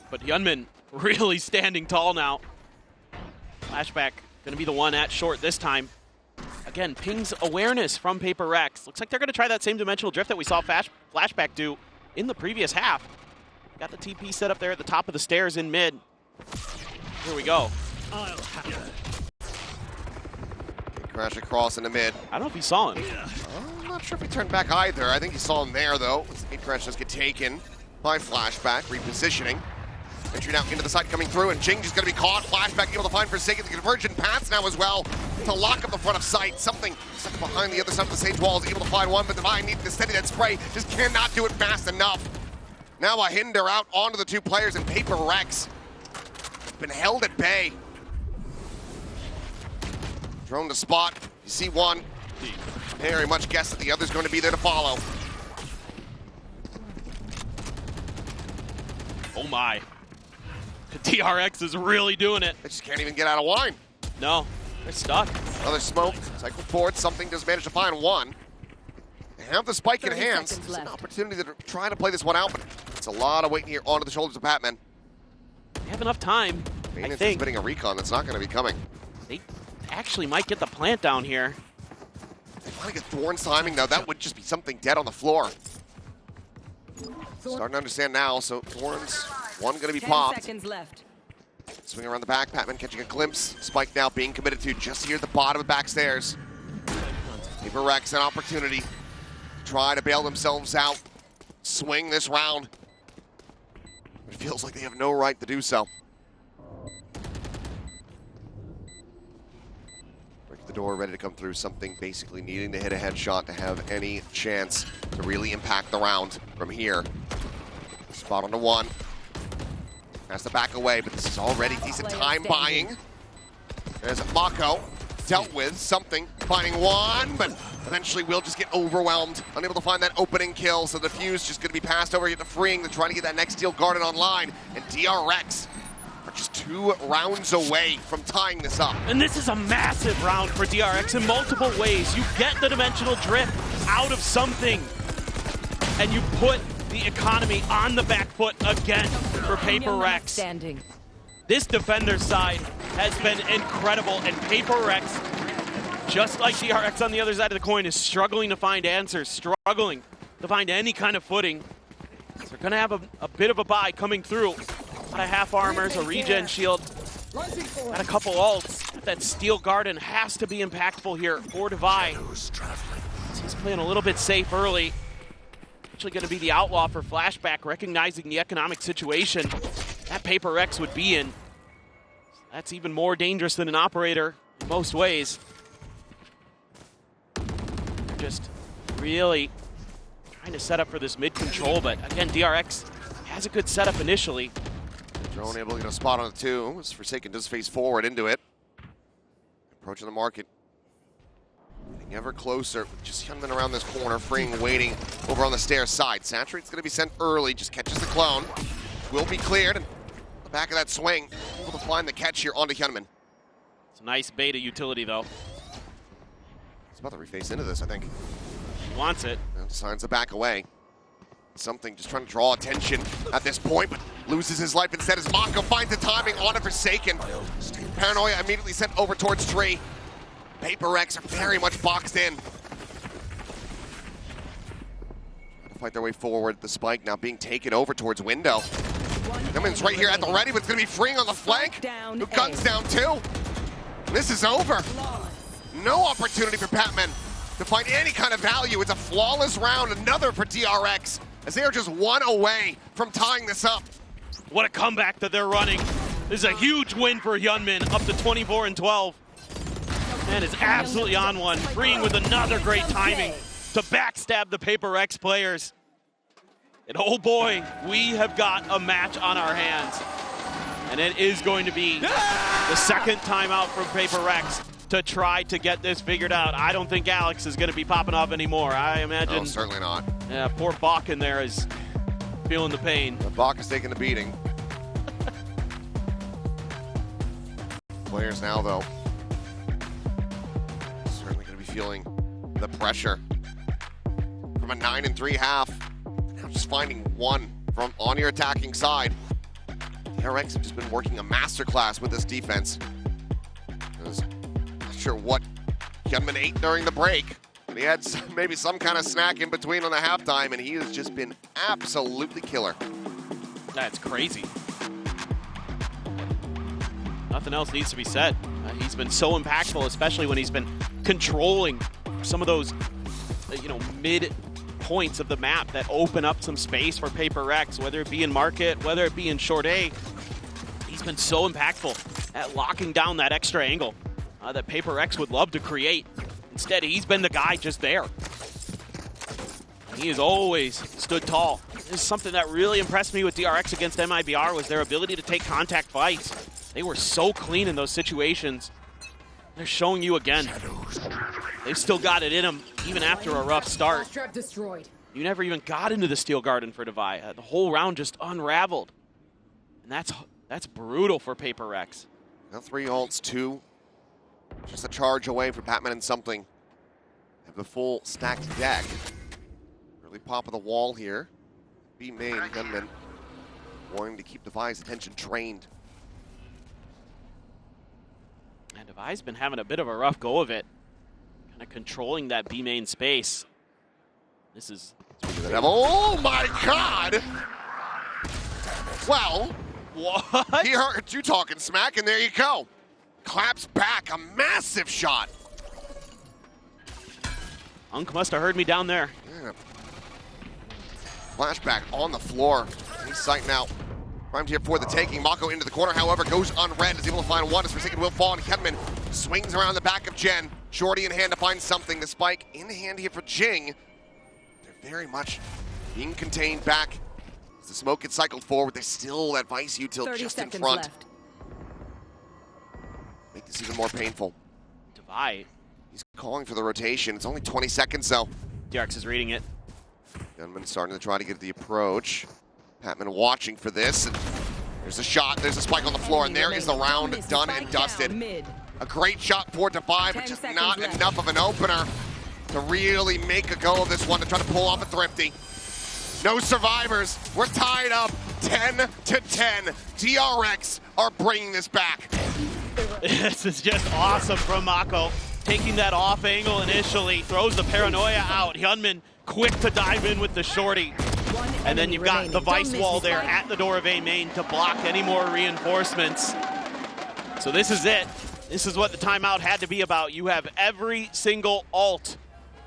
But Hyunmin really standing tall now. Flashback going to be the one at short this time. Again, pings awareness from Paper Rex. Looks like they're going to try that same dimensional drift that we saw Flashback do in the previous half. Got the TP set up there at the top of the stairs in mid. Here we go. Crash across in the mid. I don't know if he saw him. I'm not sure if he turned back either. I think he saw him there, though. Crash does get taken by Flashback, repositioning. Entry now into the side coming through, and Jing just going to be caught. Flashback able to find Forsaken. The convergent paths now as well to lock up the front of sight. Something stuck behind the other side of the stage wall is able to find one, but Divine needs to steady that spray. Just cannot do it fast enough. Now a hinder out onto the 2 players, and Paper Rex been held at bay. Drone to spot. You see one. Very much guess that the other's going to be there to follow. Oh my. DRX is really doing it. They just can't even get out of line. No, they're stuck. Another smoke. Cycle forward. Something does manage to find one. They have the spike in hands. It's an opportunity to try to play this one out, but it's a lot of weight here onto the shoulders of Patman. They have enough time, I think. Spinning a recon that's not going to be coming. They actually might get the plant down here. They finally get Thorn's timing, though. That would just be something dead on the floor. Starting to understand now, so Thorn's one going to be 10 popped. seconds left. Swing around the back, Patman catching a glimpse. Spike now being committed to just here at the bottom of the back stairs. Paper Rex an opportunity to try to bail themselves out. Swing this round. It feels like they have no right to do so. Break the door, ready to come through. Something basically needing to hit a headshot to have any chance to really impact the round from here. Spot on the one. Has to back away, but this is already decent time buying. There's Mako dealt with something, finding one, but eventually will just get overwhelmed. Unable to find that opening kill, so the fuse just going to be passed over to Freeing to try to get that next steel garden online. And DRX are just 2 rounds away from tying this up. And this is a massive round for DRX in multiple ways. You get the dimensional drift out of something, and you put the economy on the back foot again for Paper Rex. This defender side has been incredible, and Paper Rex, just like DRX on the other side of the coin, is struggling to find answers, struggling to find any kind of footing. So they're going to have a bit of a buy coming through. Got a half armors, a regen shield, got a couple ults. That steel garden has to be impactful here for Devi. He's playing a little bit safe early. Actually going to be the outlaw for Flashback, recognizing the economic situation that Paper Rex would be in. That's even more dangerous than an operator in most ways. They're just really trying to set up for this mid control, but again, DRX has a good setup initially. Drone able to get a spot on the 2. As Forsaken does face forward into it. Approaching the market. Getting ever closer, just Hyunmin around this corner, Freeing waiting over on the stairs side. Saturate's going to be sent early, just catches the clone. Will be cleared, and the back of that swing, able to find the catch here onto Hyunmin. It's a nice beta utility, though. He's about to reface into this, I think. He wants it. And signs to back away. Something just trying to draw attention at this point, but loses his life instead as Mako finds the timing on a Forsaken. Paranoia immediately sent over towards Tree. Paper Rex are very much boxed in. Trying to fight their way forward. The spike now being taken over towards window. Hyunmin's right here at the ready, but it's going to be Freeing on the flank. Who guns down too. This is over. No opportunity for Patman to find any kind of value. It's a flawless round, another for DRX, as they are just 1 away from tying this up. What a comeback that they're running. This is a huge win for Hyunmin, up to 24-12. Man is absolutely on one. Freeing with another great timing to backstab the Paper Rex players. And oh boy, we have got a match on our hands. And it is going to be the second timeout from Paper Rex to try to get this figured out. I don't think Alex is going to be popping off anymore. I imagine. No, certainly not. Yeah, poor Bach in there is feeling the pain. Bach is taking the beating. Players now, though, certainly going to be feeling the pressure from a 9-3 half. Now just finding one from on your attacking side. DRX have just been working a masterclass with this defense. Not sure what Hyunmin ate during the break, but he had maybe some kind of snack in between on the halftime, and he has just been absolutely killer. That's crazy. Nothing else needs to be said. He's been so impactful, especially when he's been controlling some of those, mid points of the map that open up some space for Paper Rex, whether it be in market, whether it be in short A. He's been so impactful at locking down that extra angle that Paper Rex would love to create. Instead, he's been the guy just there. He has always stood tall. This is something that really impressed me with DRX against MIBR was their ability to take contact fights. They were so clean in those situations. They're showing you again. They've still got it in them, even after a rough start. You never even got into the Steel Garden for Devi. The whole round just unraveled. And that's brutal for Paper Rex. Now 3 ults, 2. Just a charge away for Batman and something. Have the full stacked deck. Early pop of the wall here. B main, Gunman wanting to keep Devi's attention trained. And Devi's been having a bit of a rough go of it. Kind of controlling that B main space. This is... Oh my god! Well, what? He heard you talking smack, and there you go. Claps back, a massive shot. Unk must have heard me down there. Yeah. Flashback on the floor. He's sighting out. Primed here for the taking. Mako into the corner, however, goes unread. Is able to find one as Forsaken will fall, and Kedman swings around the back of Jen. Shorty in hand to find something. The spike in hand here for Jing. They're very much being contained back. As the smoke gets cycled forward, there's still that Vice util just in front. Left. Make this even more painful. Devi. He's calling for the rotation. It's only 20 seconds, though. DRX is reading it. Gunman starting to try to get the approach. Patman watching for this. And there's a shot. There's a spike on the floor, and there is the round done and dusted. A great shot for Devi, but just not enough of an opener to really make a go of this one to try to pull off a thrifty. No survivors. We're tied up 10-10. DRX are bringing this back. This is just awesome from Mako. Taking that off angle initially, throws the paranoia out. Hyunmin quick to dive in with the shorty. And then you've got the Vice wall there at the door of A main to block any more reinforcements. So this is it. This is what the timeout had to be about. You have every single ult.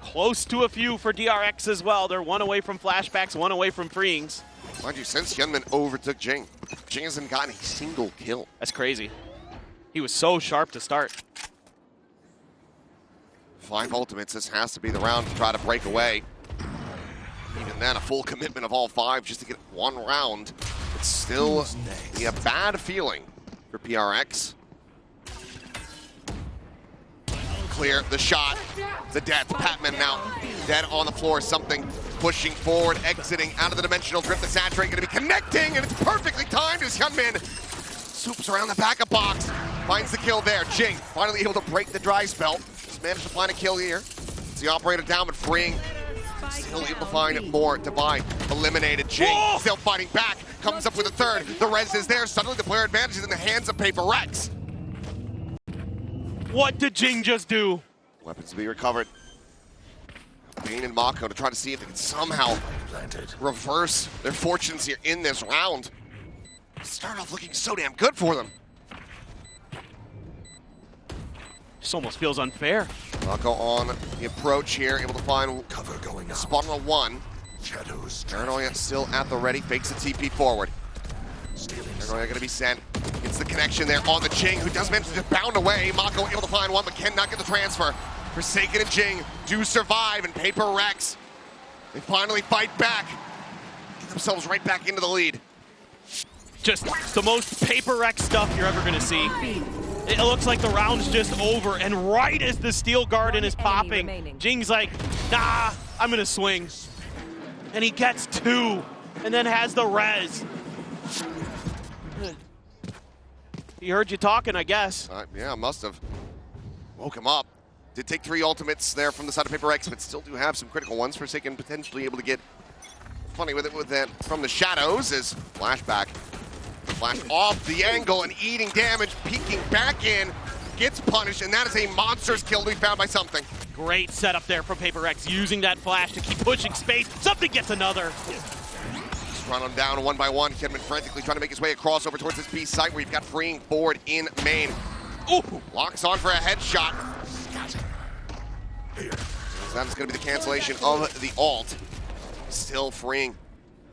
Close to a few for DRX as well. They're 1 away from flashbacks, 1 away from freeings. Mind you, since Hyunmin overtook Jing, Jing hasn't gotten a single kill. That's crazy. He was so sharp to start. 5 ultimates. This has to be the round to try to break away. Even then, a full commitment of all 5 just to get 1 round. It's still a bad feeling for PRX. Clear the shot, the death. Patman now dead on the floor. Something pushing forward, exiting out of the dimensional drift. The saturate going to be connecting, and it's perfectly timed as Hyunmin swoops around the backup box, finds the kill there. Jing finally able to break the dry spell. Just managed to find a kill here. It's the operator down, but freeing. Still able to find more. Divine eliminated. Jing still fighting back. Comes up with a third. The res is there. Suddenly the player advantage is in the hands of Paper Rex. What did Jing just do? Weapons to be recovered. Bane and Mako to try to see if they can somehow reverse their fortunes here in this round. Start off looking so damn good for them. This almost feels unfair. Mako on the approach here, able to find Cover going a up. spot on a 1. Shadows. Paranoia still at the ready, fakes a TP forward. Paranoia gonna be sent. Gets the connection there on the Jing, who does manage to bound away. Mako able to find one, but cannot get the transfer. Forsaken and Jing do survive, and Paper Rex, they finally fight back. Get themselves right back into the lead. Just the most Paper Rex stuff you're ever gonna see. It looks like the round's just over, and right as the Steel Garden is popping, Jing's like, nah, I'm gonna swing. And he gets 2, and then has the res. He heard you talking, I guess. Yeah, must have. Woke him up. Did take 3 ultimates there from the side of Paper Rex, but still do have some critical ones. Forsaken potentially able to get funny with it with that from the shadows as flashback. Flash off the angle and eating damage, peeking back in, gets punished, and that is a monster's kill to be found by something. Great setup there from Paper Rex, using that flash to keep pushing space. Something gets another. Just run them down 1 by 1. Kedman frantically trying to make his way across over towards this B site where you've got freeing forward in main. Ooh, locks on for a headshot. So that's going to be the cancellation of the ult. Still freeing.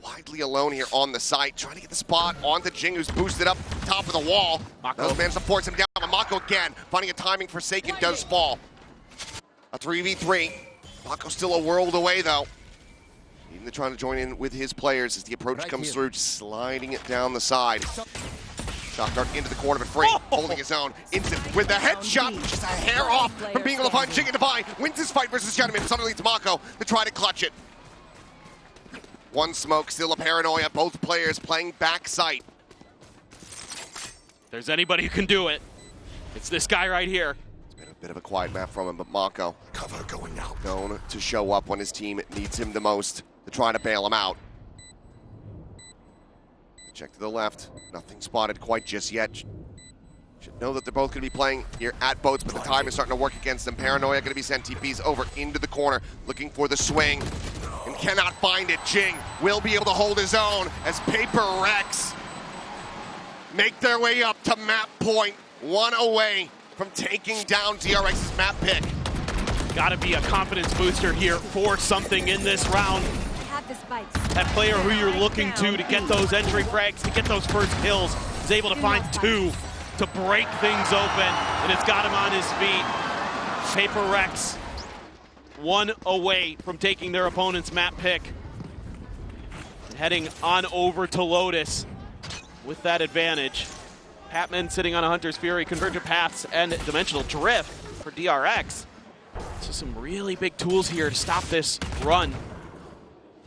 Widely alone here on the site, trying to get the spot onto Jing, who's boosted up top of the wall. Mako managed to force him down, but Mako again, finding a timing. Forsaken does fall. A 3v3. Mako still a world away, though. Even trying to join in with his players as the approach comes through, just sliding it down the side. Shot dart into the corner, but free, holding his own. Instant with the headshot, just a hair off from being able to find Jing and Defy. Wins his fight versus Gentleman. Suddenly it's Mako to try to clutch it. One smoke, still a paranoia. Both players playing backside. If there's anybody who can do it, it's this guy right here. It's been a bit of a quiet map from him, but Mako, cover going out. Known to show up when his team needs him the most to try to bail him out. Check to the left. Nothing spotted quite just yet. Should know that they're both going to be playing here at boats, but the time is starting to work against them. Paranoia going to be sent TPs over into the corner, looking for the swing, and cannot find it. Jing will be able to hold his own as Paper Rex make their way up to map point, one away from taking down DRX's map pick. Gotta be a confidence booster here for something in this round. That player who you're looking to get those entry frags, to get those first kills, is able to find two to break things open, and it's got him on his feet. Paper Rex, one away from taking their opponent's map pick. Heading on over to Lotus with that advantage. Patman sitting on a Hunter's Fury, Convergent Paths, and Dimensional Drift for DRX. So some really big tools here to stop this run.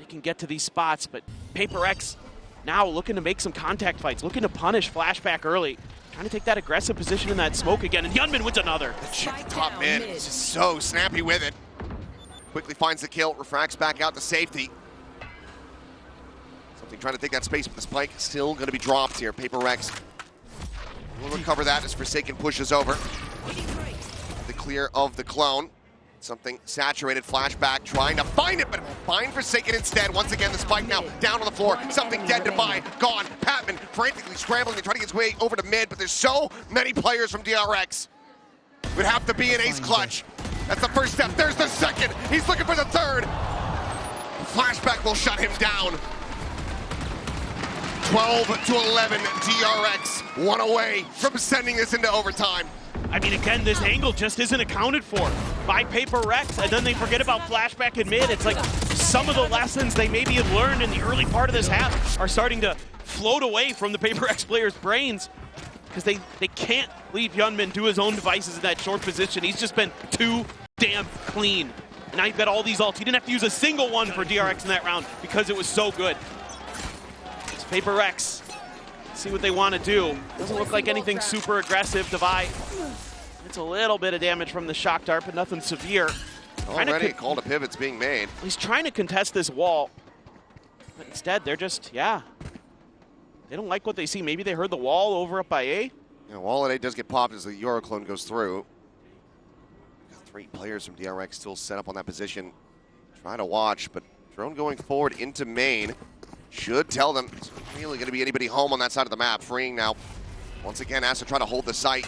Can get to these spots, but Paper X now looking to make some contact fights, looking to punish Flashback early, trying to take that aggressive position in that smoke again, and Yunmin wins another. The top mid is just so snappy with it. Quickly finds the kill, refracts back out to safety. Something trying to take that space, but the spike still going to be dropped here. Paper X will recover that as Forsaken pushes over. The clear of the clone. Something saturated, Flashback trying to find it, but find Forsaken instead. Once again, the spike now down on the floor. Something dead to buy, gone. Patman frantically scrambling and trying to get his way over to mid, but there's so many players from DRX. Would have to be an ace clutch. That's the first step. There's the second. He's looking for the third. Flashback will shut him down. 12 to 11, DRX, one away from sending this into overtime. I mean, again, this angle just isn't accounted for by Paper Rex, and then they forget about Flashback and mid. It's like some of the lessons they maybe have learned in the early part of this half are starting to float away from the Paper Rex players' brains because they can't leave Yunmin do his own devices in that short position. He's just been too damn clean. And now you've got all these ults. He didn't have to use a single one for DRX in that round because it was so good. It's Paper Rex. See what they want to do. Doesn't look like anything super aggressive. Devi, it's a little bit of damage from the shock dart, but nothing severe. Already a call to pivot's being made. He's trying to contest this wall, but instead they're just, they don't like what they see. Maybe they heard the wall over up by A. Yeah, wall at A does get popped as the Euroclone goes through. 3 players from DRX still set up on that position. Try to watch, but drone going forward into main. Should tell them it's really going to be anybody home on that side of the map. Freeing now. Once again, has to try to hold the site.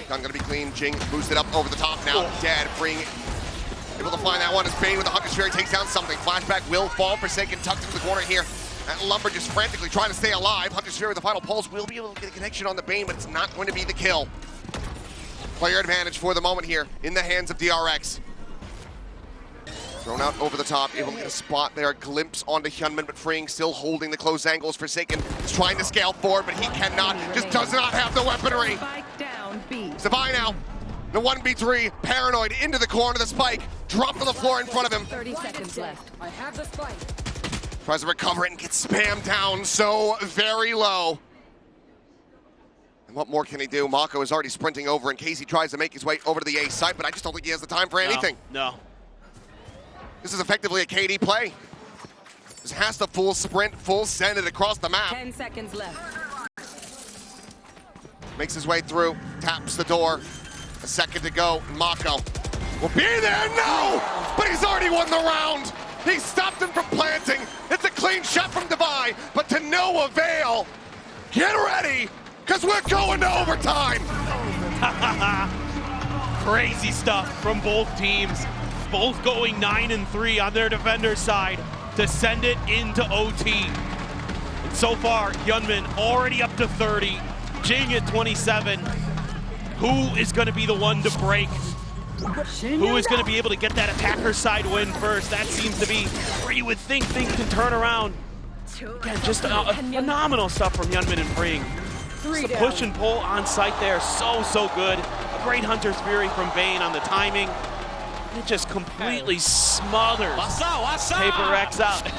Gun going to be clean. Jing boosted up over the top now. Dead. Freeing. Able to find that one as Bane with the Hunter's Fury takes down something. Flashback will fall. Forsaken tucked into the corner here. And Lumber just frantically trying to stay alive. Hunter's Fury with the final pulse will be able to get a connection on the Bane, but it's not going to be the kill. Player advantage for the moment here in the hands of DRX. Thrown out over the top, able to get a spot there, a glimpse onto Hyunmin, but Freeing still holding the close angles. Forsaken is trying to scale forward, but he cannot, just does not have the weaponry. Zavai now, the 1v3, paranoid into the corner, the spike, dropped on the floor in front of him. 30 seconds left. I have the spike. Tries to recover it and gets spammed down so very low. And what more can he do? Mako is already sprinting over in case he tries to make his way over to the A site, but I just don't think he has the time for anything. No. This is effectively a KD play. This has to full sprint, full send it across the map. 10 seconds left. Makes his way through, taps the door. A second to go, Mako will be there, no! But he's already won the round! He stopped him from planting. It's a clean shot from Devi, but to no avail. Get ready, because we're going to overtime! Crazy stuff from both teams. Both going 9-3 on their defender side to send it into OT. And so far, Hyunmin already up to 30, Jing at 27. Who is going to be the one to break? Who is going to be able to get that attacker side win first? That seems to be where you would think things can turn around. Again, just phenomenal stuff from Hyunmin and Freeing. Just the push and pull on site there, so good. A great Hunter's Fury from Vayne on the timing. It just completely smothers Paper Rex out.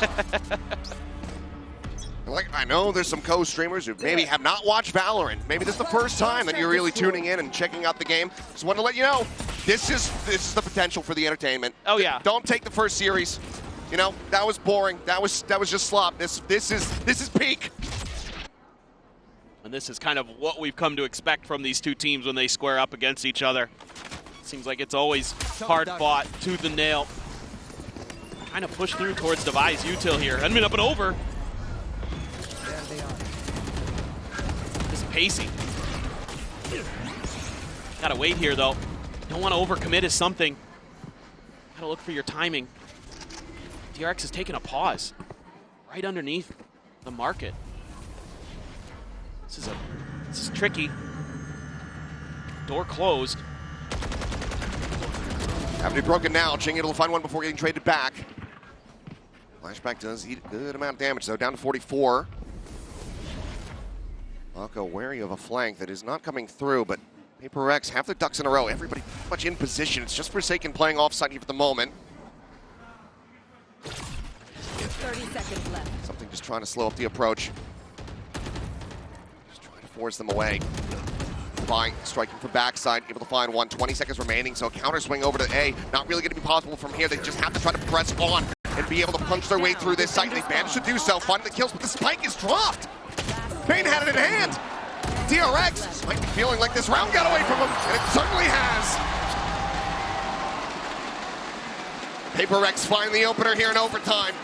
Like, I know there's some co-streamers who maybe have not watched Valorant. Maybe this is the first time that you're really tuning in and checking out the game. Just want to let you know, this is the potential for the entertainment. Oh yeah. Don't take the first series. You know, that was boring. That was just slop. This is peak. And this is kind of what we've come to expect from these two teams when they square up against each other. Seems like it's always hard fought, tooth and nail. Trying to push through towards Devi's util here. Hyunmin up and over. This is pacey. Gotta wait here though. Don't want to overcommit is something. Gotta look for your timing. DRX has taken a pause right underneath the market. This is tricky. Door closed. Have to be broken now. Ching able to find one before getting traded back. Flashback does eat a good amount of damage, though, down to 44. Mako wary of a flank that is not coming through, but Paper Rex have their ducks in a row. Everybody pretty much in position. It's just Forsaken playing offside here for the moment. 30 seconds left. Something just trying to slow up the approach. Just trying to force them away. Fine, striking from backside, able to find one. 20 seconds remaining, so a counter swing over to A. Not really going to be possible from here. They just have to try to press on and be able to punch their way through this site. They managed to do so, finding the kills, but the spike is dropped. Vayne had it in hand. DRX might be feeling like this round got away from him, and it certainly has. Paper Rex find the opener here in overtime.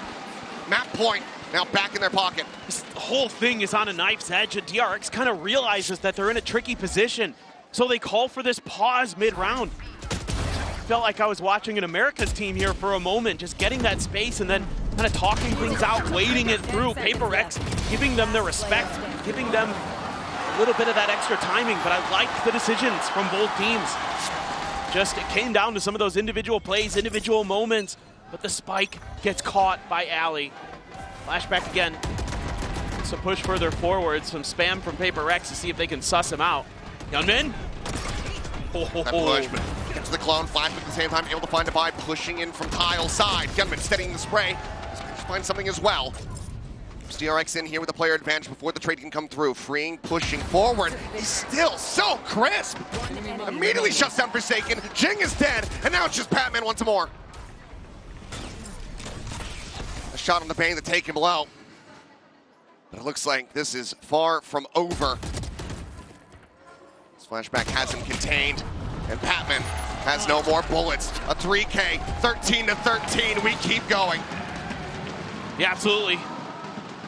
Map point now back in their pocket. The whole thing is on a knife's edge, and DRX kind of realizes that they're in a tricky position. So they call for this pause mid-round. Felt like I was watching an America's team here for a moment, just getting that space and then kind of talking things out, waiting it through. Paper Rex giving them their respect, giving them a little bit of that extra timing, but I liked the decisions from both teams. Just it came down to some of those individual plays, individual moments, but the spike gets caught by Ali. Flashback again. Some push further forward, some spam from Paper Rex to see if they can suss him out. Hyunmin. That push, but gets the clone, flash at the same time, able to find a buy, pushing in from tile side. Hyunmin steadying the spray. Just find something as well. DRX in here with a player advantage before the trade can come through. Freeing, pushing forward. He's still so crisp. Immediately shuts down Forsaken. Jing is dead, and now it's just Batman once more. A shot on the Bane to take him low. But it looks like this is far from over. This flashback has him contained, and Batman has no more bullets. A 3K, 13-13. We keep going. Yeah, absolutely.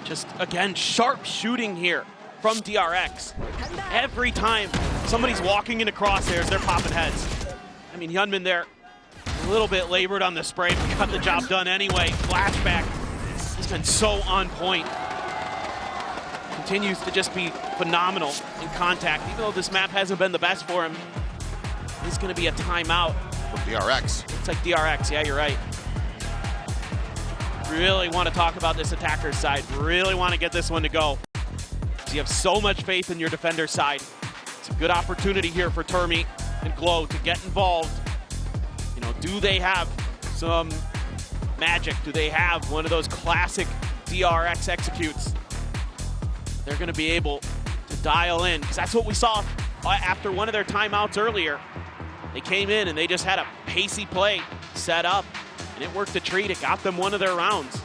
Just, again, sharp shooting here from DRX. Every time somebody's walking into crosshairs, they're popping heads. I mean, Hyunmin there, a little bit labored on the spray, but got the job done anyway. Flashback, he's been so on point. Continues to just be phenomenal in contact. Even though this map hasn't been the best for him, it's going to be a timeout. From DRX. It's like DRX, yeah, you're right. Really want to talk about this attacker's side. Really want to get this one to go. You have so much faith in your defender's side. It's a good opportunity here for Termi and Glow to get involved. You know, do they have some magic? Do they have one of those classic DRX executes? They're going to be able to dial in, because that's what we saw after one of their timeouts earlier. They came in and they just had a pacey play set up. And it worked a treat. It got them one of their rounds.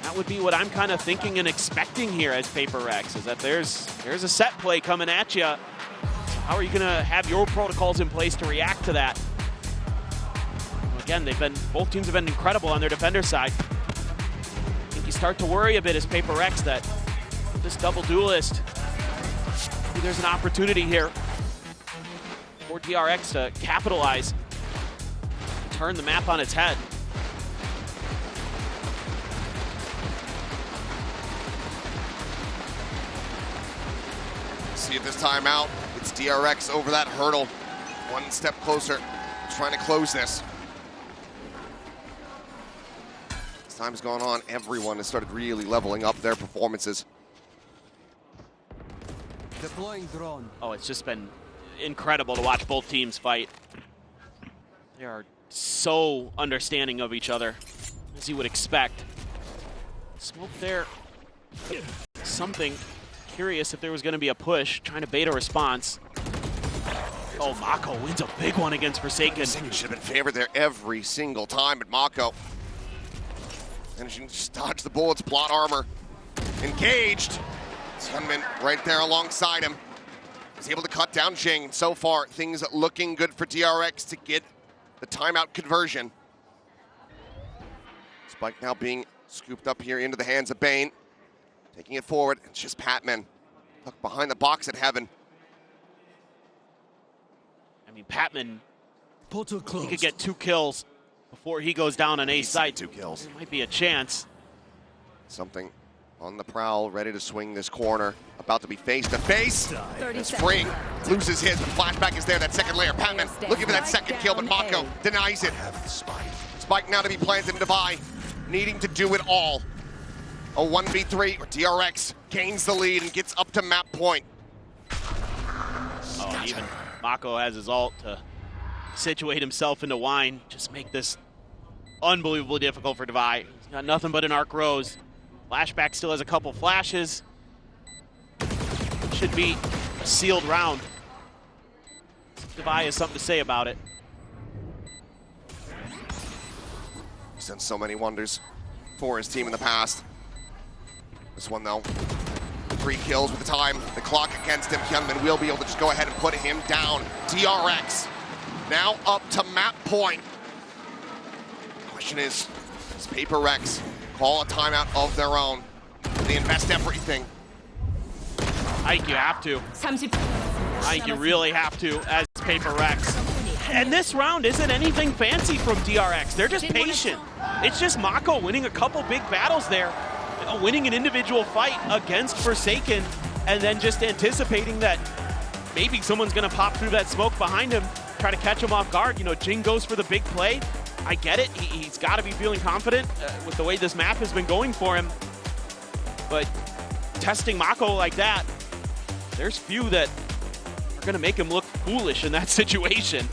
That would be what I'm kind of thinking and expecting here as Paper Rex, is that there's a set play coming at you. How are you going to have your protocols in place to react to that? Again, both teams have been incredible on their defender side. I think you start to worry a bit as Paper Rex that this double duelist, maybe there's an opportunity here for DRX to capitalize. Turn the map on its head. See if this time out, it's DRX over that hurdle. One step closer, trying to close this. This time's gone on, everyone has started really leveling up their performances. Deploying drone. Oh, it's just been incredible to watch both teams fight. They are so understanding of each other, as you would expect. Smoke there. Something curious if there was going to be a push, trying to bait a response. Oh, Mako wins a big one against Forsaken. Forsaken should have been favored there every single time, but Mako managing to just dodge the bullets, plot armor. Engaged. Hyunmin right there alongside him. He's able to cut down Jing. So far, things looking good for DRX to get the timeout conversion. Spike now being scooped up here into the hands of Bane. Taking it forward, it's just Patman. Tucked behind the box at Heaven. I mean, Patman, Portal he closed. could get 2 kills before he goes down on A site. 2 kills. There might be a chance. Something on the prowl, ready to swing this corner. About to be face to face. 30 As seconds Fring left. loses his, the flashback is there, that second layer. Patman looking for that second kill, but Mako denies it. Spike now to be planted in Devi, needing to do it all. A 1v3, or DRX gains the lead and gets up to map point. Oh, even Mako has his ult to situate himself into wine. Just make this unbelievably difficult for Devi. He's got nothing but an arc rose. Flashback still has a couple flashes. Should be a sealed round. Devi has something to say about it. He's done so many wonders for his team in the past. This one, though, 3 kills with the time, the clock against him. Hyunmin will be able to just go ahead and put him down. DRX now up to map point. Question is, does Paper Rex call a timeout of their own? Do they invest everything? I think you have to. I think you really have to as Paper Rex. And this round isn't anything fancy from DRX. They're just patient. It's just Mako winning a couple big battles there. Winning an individual fight against Forsaken, and then just anticipating that maybe someone's going to pop through that smoke behind him, try to catch him off guard. You know, Jing goes for the big play. I get it. He's got to be feeling confident with the way this map has been going for him. But testing Mako like that, there's few that are going to make him look foolish in that situation.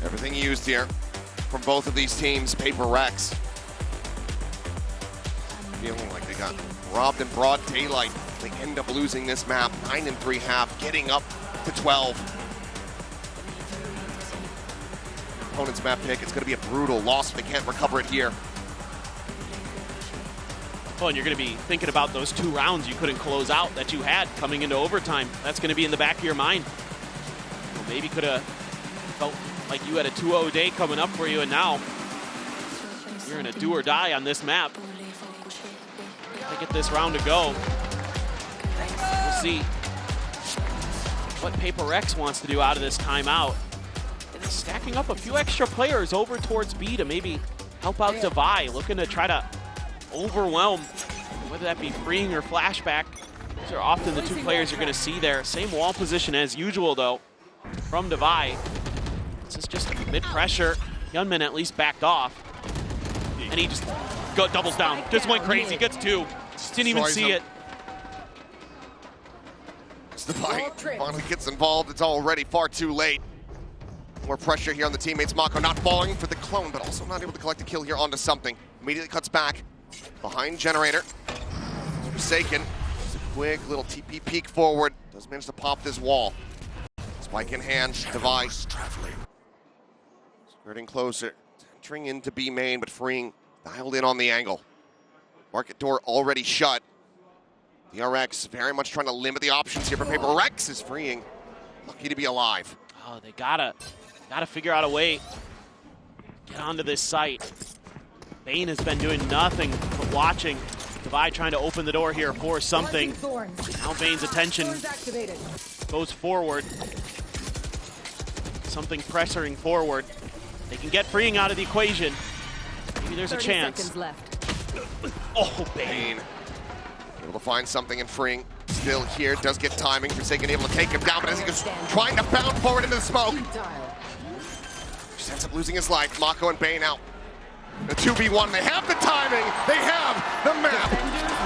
Everything used here from both of these teams. Paper Rex feeling like they got robbed in broad daylight. They end up losing this map, 9 3/2, getting up to 12. Opponent's map pick, it's going to be a brutal loss if they can't recover it here. Well, and you're going to be thinking about those 2 rounds you couldn't close out that you had coming into overtime. That's going to be in the back of your mind. Well, maybe could have felt like you had a 2-0 day coming up for you, and now you're in a do or die on this map. To get this round to go. We'll see what Paper Rex wants to do out of this timeout. Stacking up a few extra players over towards B to maybe help out Devi, looking to try to overwhelm, whether that be Freeing or Flashback. Those are often the 2 players you're going to see there. Same wall position as usual, though, from Devi. This is just mid-pressure. Hyunmin at least backed off. And he just doubles down. Just went crazy, gets 2. Didn't even see it. Devi finally gets involved. It's already far too late. More pressure here on the teammates. Mako not falling for the clone, but also not able to collect a kill here onto something. Immediately cuts back behind Generator. Forsaken. Just a quick little TP peek forward. Does manage to pop this wall. Spike in hand. Devi skirting closer. Entering into B main, but Freeing dialed in on the angle. Market door already shut. DRX very much trying to limit the options here, but Paper Rex is Freeing. Lucky to be alive. Oh, they gotta figure out a way. Get onto this site. Bane has been doing nothing but watching. Devi trying to open the door here for something. Now Bane's attention goes forward. Something pressuring forward. They can get Freeing out of the equation. Maybe there's a chance. Oh, Bane. Able to find something in Freeing. Still here, does get timing. Forsaken able to take him down, but as he goes trying to bound forward into the smoke. ends up losing his life. Mako and Bane out. The 2v1, they have the timing, they have the map.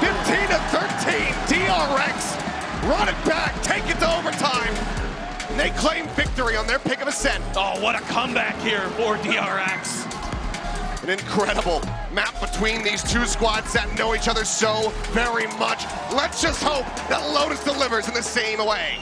15 to 13, DRX run it back, take it to overtime. And they claim victory on their pick of ascent. Oh, what a comeback here for DRX. An incredible map between these two squads that know each other so very much. Let's just hope that Lotus delivers in the same way.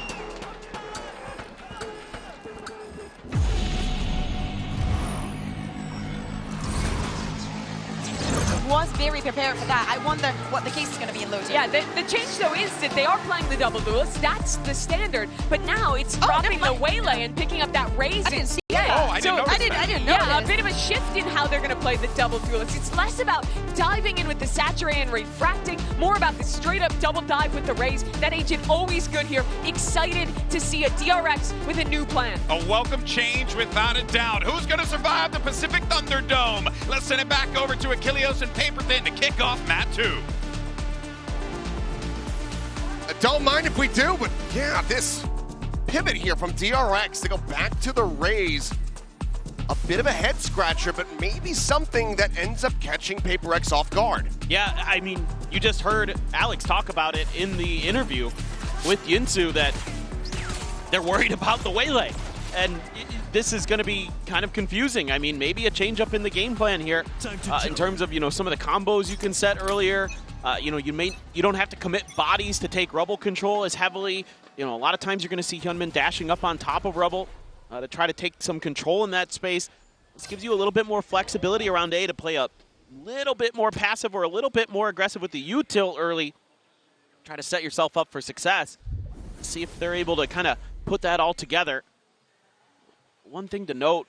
Was very prepared for that. I wonder what the case is going to be in Lotus. Yeah, the change though is that they are playing the double duelist. That's the standard. But now it's dropping the Waylay and picking up that raise. I didn't see yeah. that. Oh, I didn't notice that. I didn't know Yeah, this. a bit of a shift in how they're going to play the double duelist. It's less about diving in with the saturate and refracting, more about the straight up double dive with the raise. That agent always good here. Excited to see a DRX with a new plan. A welcome change without a doubt. Who's going to survive the Pacific Thunderdome? Let's send it back over to Achilleos and Paper Thin to kick off Map 2. I don't mind if we do, but yeah, this pivot here from DRX to go back to the raise. A bit of a head scratcher, but maybe something that ends up catching Paper X off guard. Yeah, I mean, you just heard Alex talk about it in the interview with Yinsu that they're worried about the Waylay. And this is going to be kind of confusing. I mean, maybe a change up in the game plan here in terms of, some of the combos you can set earlier. You don't have to commit bodies to take Rubble control as heavily. A lot of times you're going to see Hyunmin dashing up on top of Rubble to try to take some control in that space. This gives you a little bit more flexibility around A to play a little bit more passive or a little bit more aggressive with the util early. Try to set yourself up for success. See if they're able to kind of put that all together. One thing to note,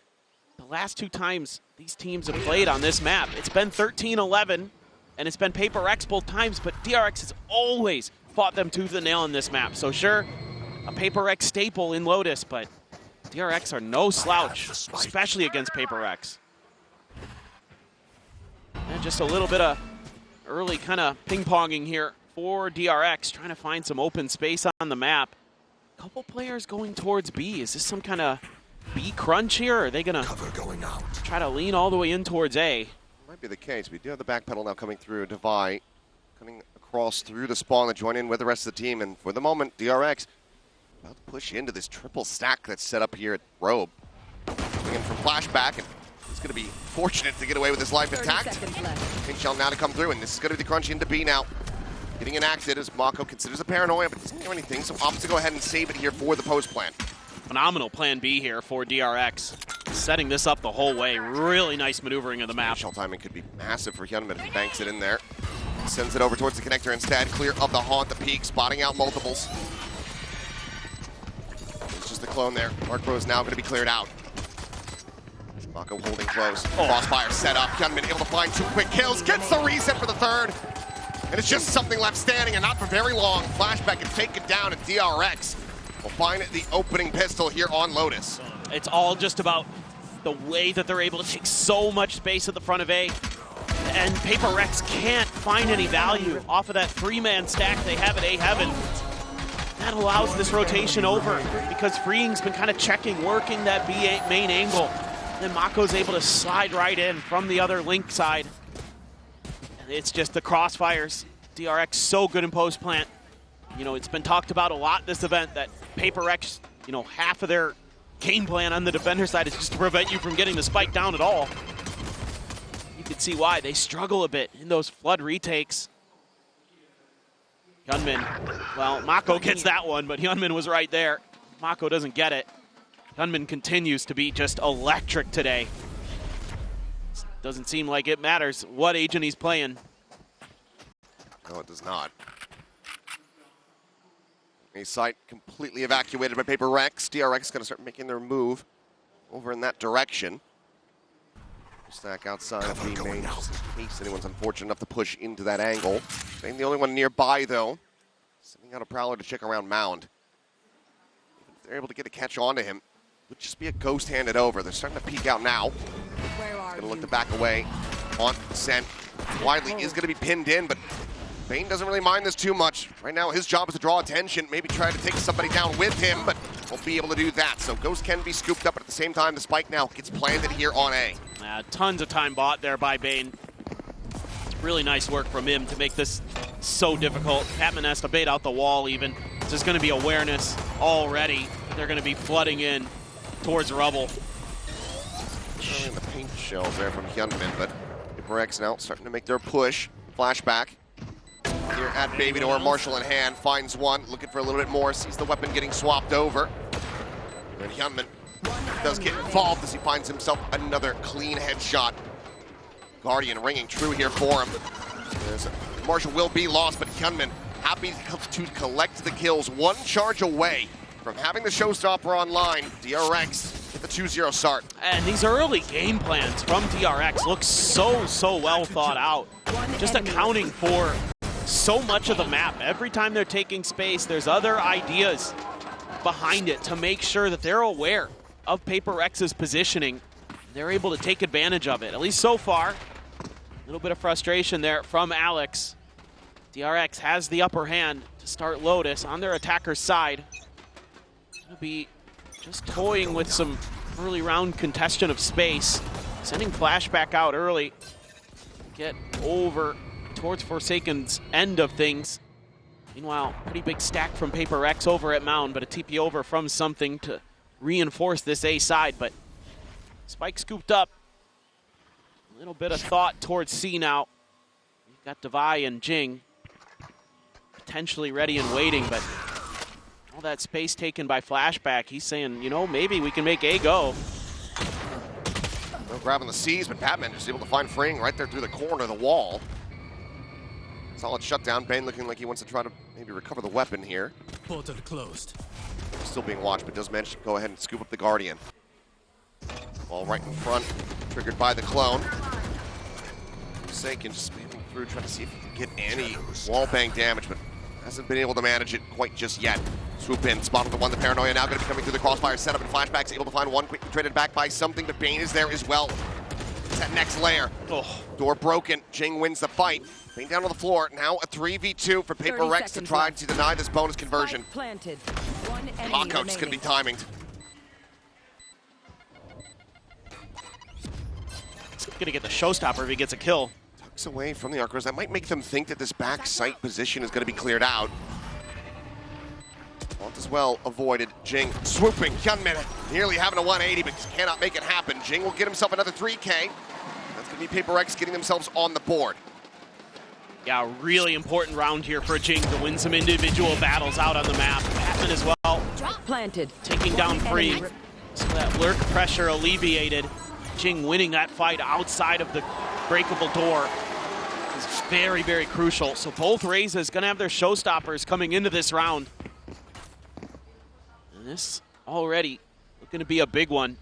the last two times these teams have played on this map, it's been 13-11, and it's been Paper X both times, but DRX has always fought them tooth and nail in this map. So sure, a Paper X staple in Lotus, but DRX are no slouch, especially against Paper X. And just a little bit of early kind of ping-ponging here for DRX, trying to find some open space on the map. A couple players going towards B. Is this some kind of B crunch here, or are they gonna try to lean all the way in towards A? Might be the case. We do have the back pedal now coming through. Devi coming across through the spawn to join in with the rest of the team. And for the moment, DRX about to push into this triple stack that's set up here at Robe. Coming in from flashback, and he's going to be fortunate to get away with his life intact. Pink shell now to come through, and this is going to be the crunch into B now. Getting enacted as Mako considers a paranoia, but doesn't do anything, so opts to go ahead and save it here for the post plan. Phenomenal plan B here for DRX. Setting this up the whole way. Really nice maneuvering of the map. Shell timing could be massive for Hyunmin if he banks it in there. Sends it over towards the connector instead. Clear of the haunt, the peak, spotting out multiples. It's just the clone there. Mark Pro is now going to be cleared out. Mako holding close. Crossfire set up. Hyunmin able to find 2 quick kills. Gets the reset for the third. And it's just something left standing, and not for very long. Flashback and taken down, and DRX will find the opening pistol here on Lotus. It's all just about the way that they're able to take so much space at the front of A. And Paper X can't find any value off of that 3-man stack they have at A Heaven. That allows this rotation over because Freeing's been kind of checking, working that B8 main angle. Then Mako's able to slide right in from the other link side. And it's just the crossfires. DRX so good in post plant. It's been talked about a lot this event that Paper X, half of their game plan on the defender side is just to prevent you from getting the spike down at all. You can see why they struggle a bit in those flood retakes. Hyunmin, well, Mako gets that one, but Hyunmin was right there. Mako doesn't get it. Hyunmin continues to be just electric today. Doesn't seem like it matters what agent he's playing. No, it does not. A site completely evacuated by Paper Rex. DRX is going to start making their move over in that direction. Stack outside of the main, just in case anyone's unfortunate enough to push into that angle. Being the only one nearby, though. Sending out a Prowler to check around Mound. Even if they're able to get a catch onto him, it would just be a ghost handed over. They're starting to peek out now. Going to look to back away on Ascent. Widely is going to be pinned in, but Bane doesn't really mind this too much. Right now, his job is to draw attention, maybe try to take somebody down with him, but will be able to do that. So Ghost can be scooped up, but at the same time, the spike now gets planted here on A. Tons of time bought there by Bane. Really nice work from him to make this so difficult. Patman has to bait out the wall even. There's going to be awareness already. They're going to be flooding in towards rubble. Showing the paint shells there from Hyunmin, but DRX now starting to make their push. Flashback here at Baby Door. Marshall in hand, finds one, looking for a little bit more, sees the weapon getting swapped over. And Hyunmin does get involved as he finds himself another clean headshot. Guardian ringing true here for him. Marshall will be lost, but Hyunmin happy to collect the kills. One charge away from having the showstopper online. DRX with the 2-0 start. And these early game plans from DRX look so well thought out. Just accounting for so much of the map. Every time they're taking space, there's other ideas behind it to make sure that they're aware of Paper Rex's positioning. They're able to take advantage of it, at least so far. A little bit of frustration there from Alex. DRX has the upper hand to start Lotus on their attacker's side. It'll be just toying with some early round congestion of space. Sending Flashback out early. Get over towards Forsaken's end of things. Meanwhile, pretty big stack from Paper Rex over at Mound, but a TP over from Something to reinforce this A side. But Spike scooped up. A little bit of thought towards C now. We've got Devi and Jing potentially ready and waiting, but all that space taken by Flashback, he's saying, you know, maybe we can make A go. No grabbing the C's, but Batman just able to find Freeing right there through the corner of the wall. Solid shutdown. Bane looking like he wants to try to maybe recover the weapon here. Portal closed. Still being watched, but does manage to go ahead and scoop up the Guardian. Ball right in front, triggered by the clone. Forsaken just moving through, trying to see if he can get any wallbang damage, but hasn't been able to manage it quite just yet. Swoop in, spotted the one, the Paranoia now going to be coming through the crossfire setup, and Flashback's able to find one, quickly traded back by Something, but Bane is there as well. It's that next layer. Door broken, Jing wins the fight. Bane down on the floor, now a 3v2 for Paper Rex to try to deny this bonus conversion. Planted. One enemy Knockout's going to be timinged. He's going to get the showstopper if he gets a kill. Tucks away from the Archers. That might make them think that this back sight position is going to be cleared out. Want as well avoided. Jing swooping. Hyunmin nearly having a 180, but just cannot make it happen. Jing will get himself another 3K. That's going to be Paper Rex getting themselves on the board. Yeah, really important round here for Jing to win some individual battles out on the map. Batman as well. Drop planted. Taking down Free. So that lurk pressure alleviated. Jing winning that fight outside of the breakable door is very, very crucial. So both Razes going to have their showstoppers coming into this round. And this already going to be a big one.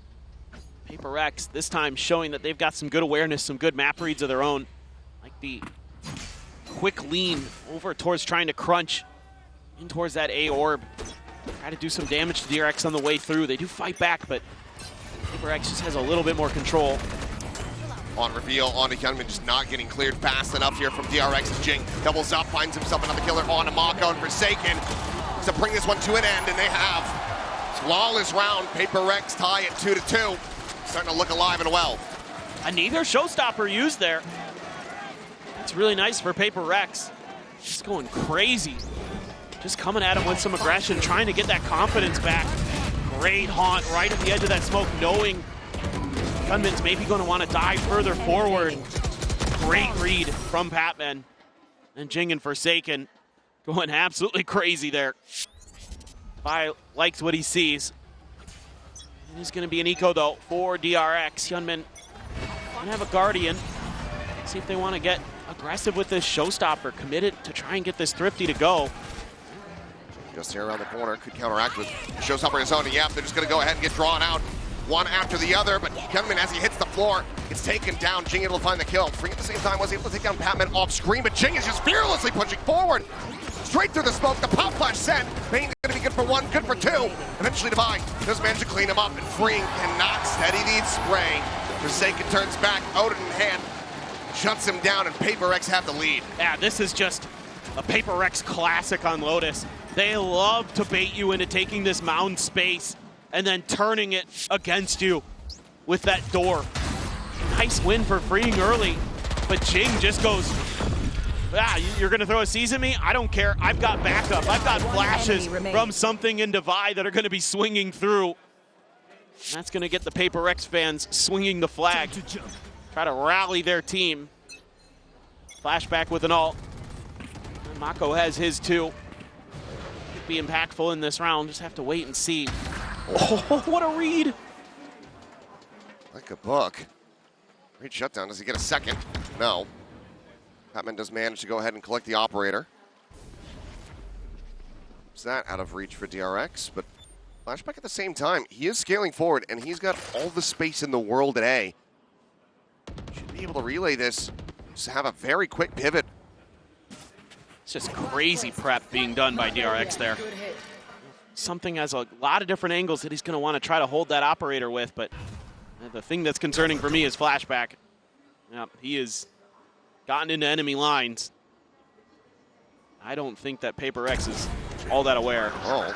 Paper Rex this time showing that they've got some good awareness, some good map reads of their own. Like the quick lean over towards trying to crunch in towards that A orb. Try to do some damage to DRX on the way through. They do fight back, but Paper Rex just has a little bit more control. On reveal, onto Hyunmin, just not getting cleared fast enough here from DRX as Jing doubles up, finds himself another killer onto Mako and Forsaken to bring this one to an end, and they have. Flawless round, Paper Rex tie at 2-2. Starting to look alive and well. Neither showstopper used there. It's really nice for Paper Rex. Just going crazy. Just coming at him with some aggression, trying to get that confidence back. Great haunt right at the edge of that smoke, knowing Gunman's maybe going to want to dive further forward. Great read from Patman. And Jing and Forsaken going absolutely crazy there. Vi likes what he sees. It is going to be an eco, though, for DRX. Hyunmin going to have a Guardian. See if they want to get aggressive with this showstopper. Committed to try and get this Thrifty to go. Just here around the corner, could counteract with showstopper in his own. Yeah, they're just going to go ahead and get drawn out one after the other, but Hyunmin, as he hits the floor, it's taken down. Jing able to find the kill. Free at the same time was able to take down Patman off screen, but Jing is just fearlessly pushing forward. Straight through the smoke, the pop flash sent. Bane's going to be good for one, good for two. Eventually Devi does manage to clean him up, and Freeing cannot steady the spray. Forsaken turns back, Odin in hand, shuts him down, and Paper Rex have the lead. Yeah, this is just A Paper Rex classic on Lotus. They love to bait you into taking this mound space and then turning it against you with that door. Nice win for freeing early, but Jing just goes, you're gonna throw a seize at me? I don't care, I've got backup. I've got flashes from something in Divide that are gonna be swinging through. And that's gonna get the Paper Rex fans swinging the flag. Try to rally their team. Flashback with an ult. And Mako has his too. Could be impactful in this round, just have to wait and see. Oh, what a read! Like a book. Great shutdown. Does he get a second? No. Patman does manage to go ahead and collect the operator. Is that out of reach for DRX? But Flashback at the same time, he is scaling forward, and he's got all the space in the world at A. Should be able to relay this. Just have a very quick pivot. It's just crazy prep being done by DRX there. Something has a lot of different angles that he's going to want to try to hold that operator with, but the thing that's concerning for me is Flashback. Yep, he has gotten into enemy lines. I don't think that Paper Rex is all that aware. Oh,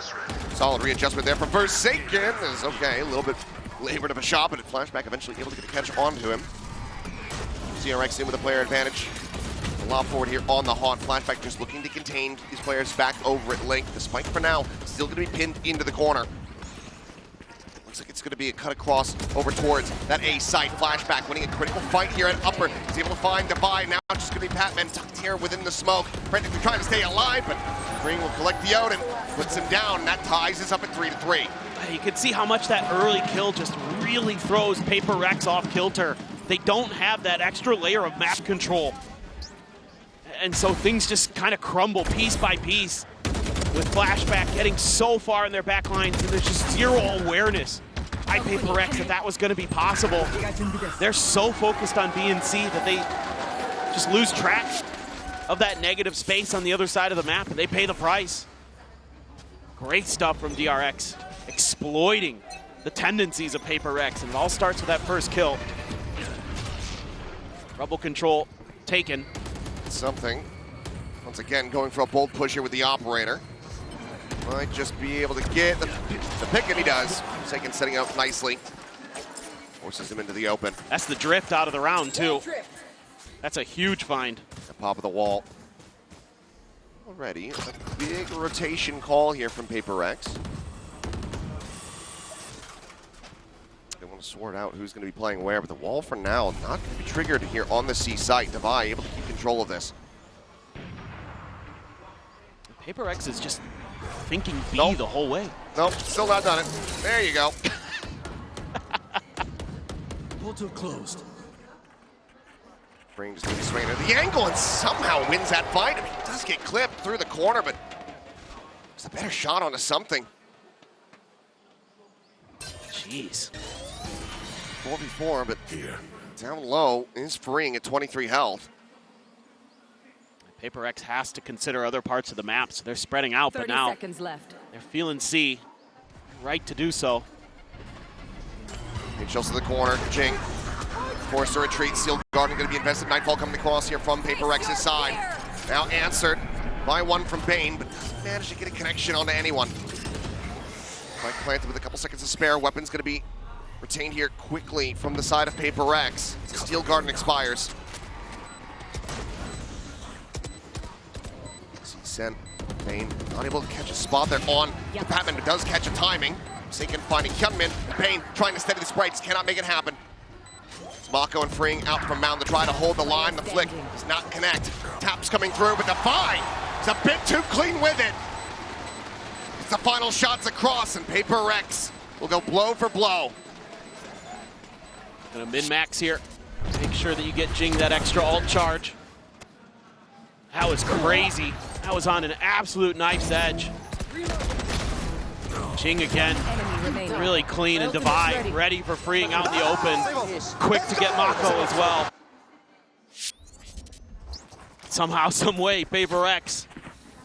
solid readjustment there from Forsaken. Is okay, a little bit labored of a shot, but Flashback eventually able to get a catch onto him. DRX in with a player advantage. A lob forward here on the haunt. Flashback just looking to contain these players back over at Link. The spike for now still going to be pinned into the corner. Looks like it's going to be a cut across over towards that A site. Flashback winning a critical fight here at upper. He's able to find Divide. Now just going to be Patman tucked here within the smoke. Frantically trying to stay alive, but Green will collect the out and puts him down. And that ties us up at 3-3. You can see how much that early kill just really throws Paper Rex off kilter. They don't have that extra layer of map control. And so things just kind of crumble piece by piece with Flashback getting so far in their back lines, and there's just zero awareness by Paper Rex that was going to be possible. They're so focused on B and C that they just lose track of that negative space on the other side of the map, and they pay the price. Great stuff from DRX, exploiting the tendencies of Paper Rex, and it all starts with that first kill. Rebel control taken. Something. Once again, going for a bold push here with the operator. Might just be able to get the pick, and he does. Forsaken setting up nicely. Forces him into the open. That's the drift out of the round, too. That's a huge find. The pop of the wall. Already, a big rotation call here from Paper Rex. They want to sort out who's going to be playing where, but the wall for now not going to be triggered here on the C site. Divide able to keep control of this. Paper Rex is just thinking B the whole way. Nope, still not done it. There you go. Portal closed. Spring just going to be swinging at the angle and somehow wins that fight. I mean, he does get clipped through the corner, but it's a better shot onto something. Jeez. 4v4, but down low is freeing at 23 health. Paper Rex has to consider other parts of the map, so they're spreading out, but now 30 seconds left. They're feeling C. Right to do so. He shows to the corner. Jing forced to retreat. Sealed Garden going to be invested. Nightfall coming across here from Paper Rex's side. Now answered by one from Bane, but doesn't manage to get a connection onto anyone. Spike planted with a couple seconds to spare. Weapon's going to be retained here quickly from the side of Paper Rex. Steel Garden expires. Sent Bane not able to catch a spot there on Patman, but does catch a timing. Forsaken finding Hyunmin. Bane trying to steady the sprites, cannot make it happen. It's Mako and freeing out from Mound to try to hold the line. The flick does not connect. Taps coming through, but Divide is a bit too clean with it. It's the final shots across, and Paper Rex will go blow for blow. Gonna min-max here. Make sure that you get Jing that extra ult charge. That was crazy. That was on an absolute knife's edge. Jing again, really clean, and Divide ready for freeing out in the open. Quick to get Mako as well. Somehow, some way, Paper Rex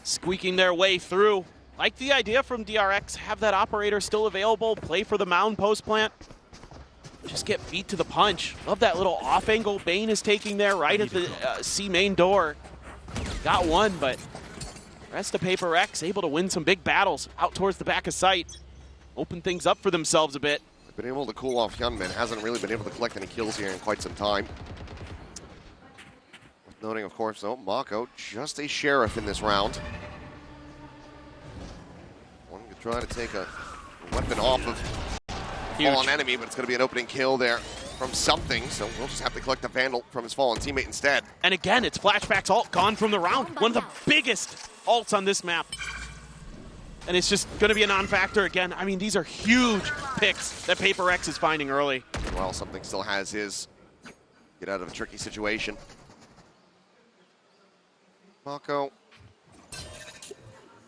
squeaking their way through. Like the idea from DRX, have that operator still available, play for the mound post plant. Just get beat to the punch. Love that little off angle Bane is taking there right at the C main door. Got one, but Rest of Paper X able to win some big battles out towards the back of site. Open things up for themselves a bit. Been able to cool off Hyunmin. Hasn't really been able to collect any kills here in quite some time. Worth noting, of course, though, Mako just a sheriff in this round. Wanting to try to take a weapon off of fallen enemy, but it's going to be an opening kill there from something, so we'll just have to collect the Vandal from his fallen teammate instead. And again, it's Flashback's ult gone from the round. One of the biggest ults on this map. And it's just going to be a non-factor again. I mean, these are huge picks that Paper X is finding early. Well, something still has his get out of a tricky situation. Mako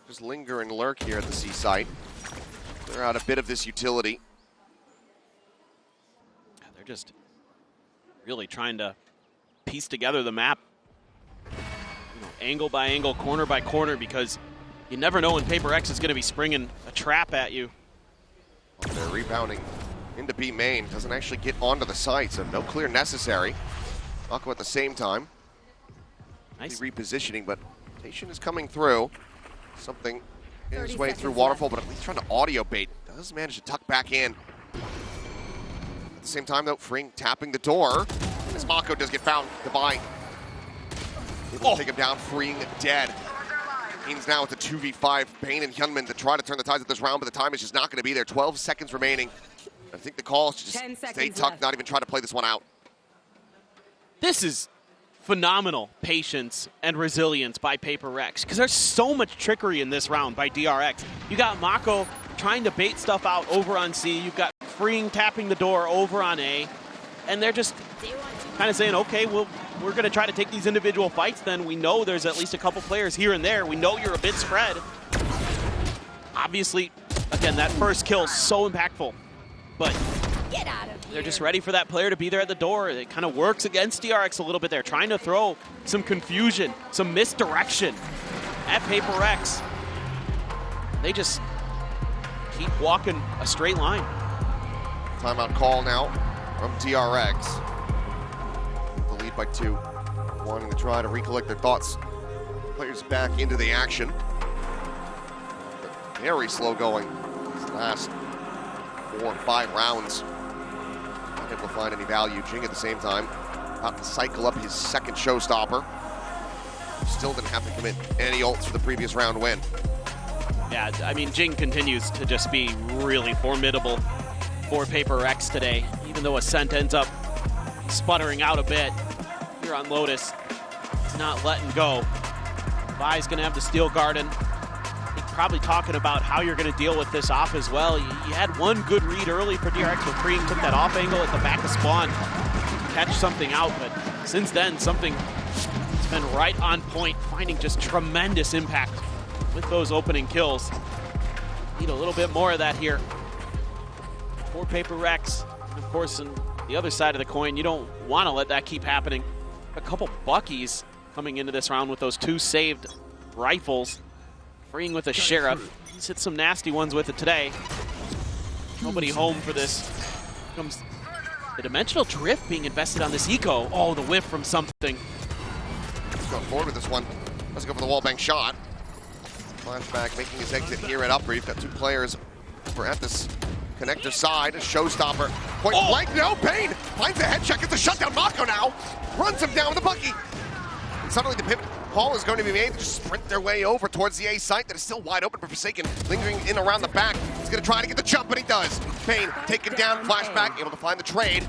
just linger and lurk here at the C site. They're out a bit of this utility. They're just really trying to piece together the map, angle by angle, corner by corner, because you never know when Paper X is going to be springing a trap at you. They're rebounding into B main. Doesn't actually get onto the site, so no clear necessary. Mako at the same time. Nice repositioning, but rotation is coming through. Something in his way through Waterfall, but at least trying to audio bait. Does manage to tuck back in. At the same time, though, Fring tapping the door. As Mako does get found, Divine able to take him down, Fring dead. Means now it's a 2v5. Bane and Hyunmin to try to turn the tides of this round, but the time is just not going to be there. 12 seconds remaining. I think the call is to just stay tucked, not even try to play this one out. This is phenomenal patience and resilience by Paper X, because there's so much trickery in this round by DRX. You got Mako trying to bait stuff out over on C. You've got Fring tapping the door over on A. And they're just kind of saying, okay, well, we're going to try to take these individual fights then. We know there's at least a couple players here and there. We know you're a bit spread. Obviously, again, that first kill is so impactful. But Get out of here. They're just ready for that player to be there at the door. It kind of works against DRX a little bit there, trying to throw some confusion, some misdirection at Paper X. They just keep walking a straight line. Timeout call now from DRX. The lead by 2. Wanting to try to recollect their thoughts. Players back into the action. Very slow going these last 4 or 5 rounds. Not able to find any value. Jing at the same time about to cycle up his second showstopper. Still didn't have to commit any ults for the previous round win. Yeah, I mean, Jing continues to just be really formidable for Paper X today. Even though Ascent ends up sputtering out a bit here on Lotus, he's not letting go. Vi's gonna have the Steel Garden. Probably talking about how you're going to deal with this off as well. You had one good read early for DRX when Cream took that off angle at the back of spawn to catch something out, but since then, something has been right on point, finding just tremendous impact with those opening kills. Need a little bit more of that here for Paper X. And of course, on the other side of the coin, you don't want to let that keep happening. A couple Buckies coming into this round with those 2 saved rifles. Freeing with a Sheriff. He's hit some nasty ones with it today. Nobody home for this. Comes the Dimensional Drift being invested on this eco. Oh, the whiff from something. Let's go forward with this one. Let's go for the wallbang shot. Flashback making his exit here at Upper. You've got 2 players over at this connector side. A showstopper. Point blank. No, Bane finds a head check. Gets a shutdown. Mako now runs him down with a Bucky. And suddenly the pivot call is going to be made to just sprint their way over towards the A site that is still wide open for Forsaken, lingering in around the back. He's going to try to get the jump, and he does. Bane taken down, flashback, able to find the trade.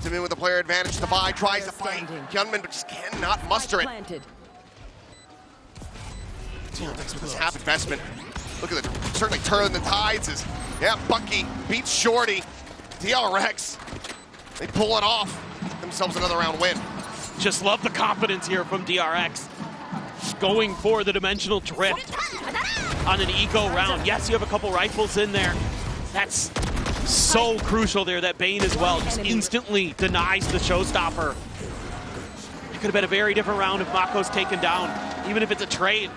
To me with the player advantage. Devi tries to fight Hyunmin, but just cannot muster it. With this half investment. Look at it, certainly turning the tides as, yeah, Bucky beats Shorty. DRX, they pull it off. Themselves another round win. Just love the confidence here from DRX. Going for the Dimensional Drift on an eco round. Yes, you have a couple rifles in there. That's so crucial there that Bane as well just instantly denies the showstopper. It could have been a very different round if Mako's taken down, even if it's a trade.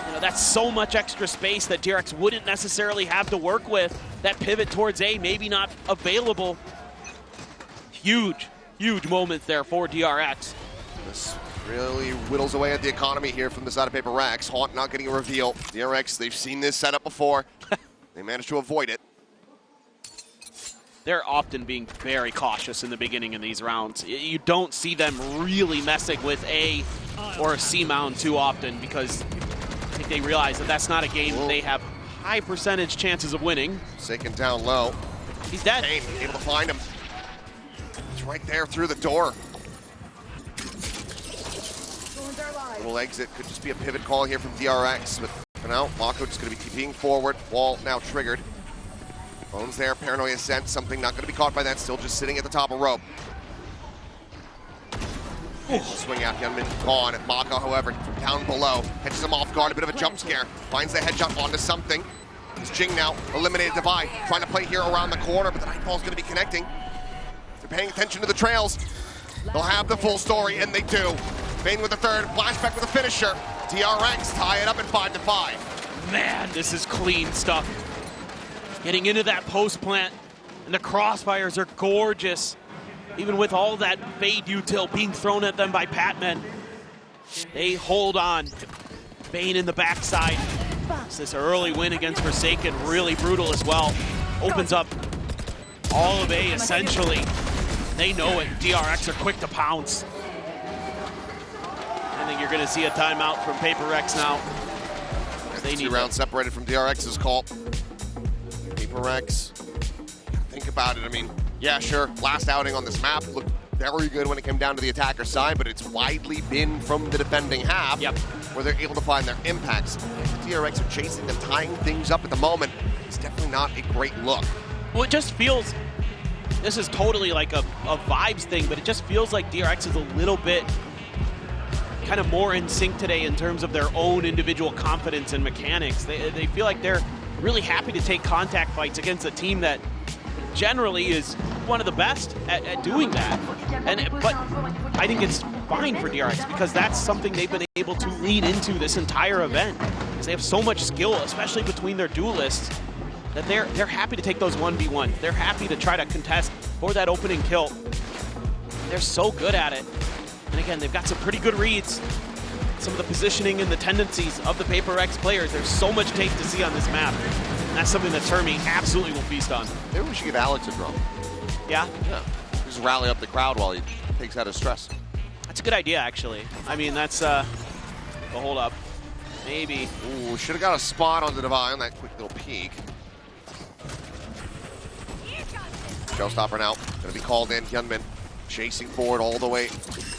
You know, that's so much extra space that DRX wouldn't necessarily have to work with. That pivot towards A, maybe not available. Huge moments there for DRX. This Really whittles away at the economy here from the side of Paper Rex. Haunt not getting a reveal. DRX, they've seen this setup before. They managed to avoid it. They're often being very cautious in the beginning of these rounds. You don't see them really messing with A or a C mound too often because I think they realize that that's not a game they have high percentage chances of winning. Forsaken down low. He's dead. Kane able to find him. He's right there through the door. Little exit could just be a pivot call here from DRX, but for now, Mako just going to be keeping forward. Wall now triggered. Bones there, Paranoia sent, something not going to be caught by that, still just sitting at the top of rope. Swing out, Gunman gone. Mako, however, from down below, catches him off guard, a bit of a jump scare, finds the headshot onto something. It's Jing now, eliminated Divide, trying to play here around the corner, but the Nightfall's going to be connecting. They're paying attention to the trails. They'll have the full story, and they do. Bane with the third, flashback with a finisher. DRX tie it up at 5-5. Man, this is clean stuff. Getting into that post plant, and the crossfires are gorgeous. Even with all that fade util being thrown at them by Patman, they hold on. Bane in the backside. This early win against Forsaken, really brutal as well. Opens up all of A essentially. They know it. DRX are quick to pounce. I think you're going to see a timeout from Paper Rex now. They need 2 rounds separated from DRX's call. Paper Rex, think about it. I mean, yeah, sure, last outing on this map looked very good when it came down to the attacker side, but it's widely been from the defending half where they're able to find their impacts. DRX are chasing and tying things up at the moment. It's definitely not a great look. Well, it just feels, this is totally like a vibes thing, but it just feels like DRX is a little bit kind of more in sync today in terms of their own individual confidence and mechanics. They feel like they're really happy to take contact fights against a team that generally is one of the best at doing that. But I think it's fine for DRX because that's something they've been able to lean into this entire event. Because they have so much skill, especially between their duelists, that they're happy to take those 1v1. They're happy to try to contest for that opening kill. They're so good at it. And again, they've got some pretty good reads. Some of the positioning and the tendencies of the Paper Rex players. There's so much tape to see on this map. And that's something that Termi absolutely will feast on. Maybe we should give Alex a drum. Yeah? Yeah. Just rally up the crowd while he takes out his stress. That's a good idea, actually. I mean, that's, but hold up. Maybe. Ooh, should have got a spot on the Divine on that quick little peek. Showstopper now, gonna be called in. Hyunmin chasing forward all the way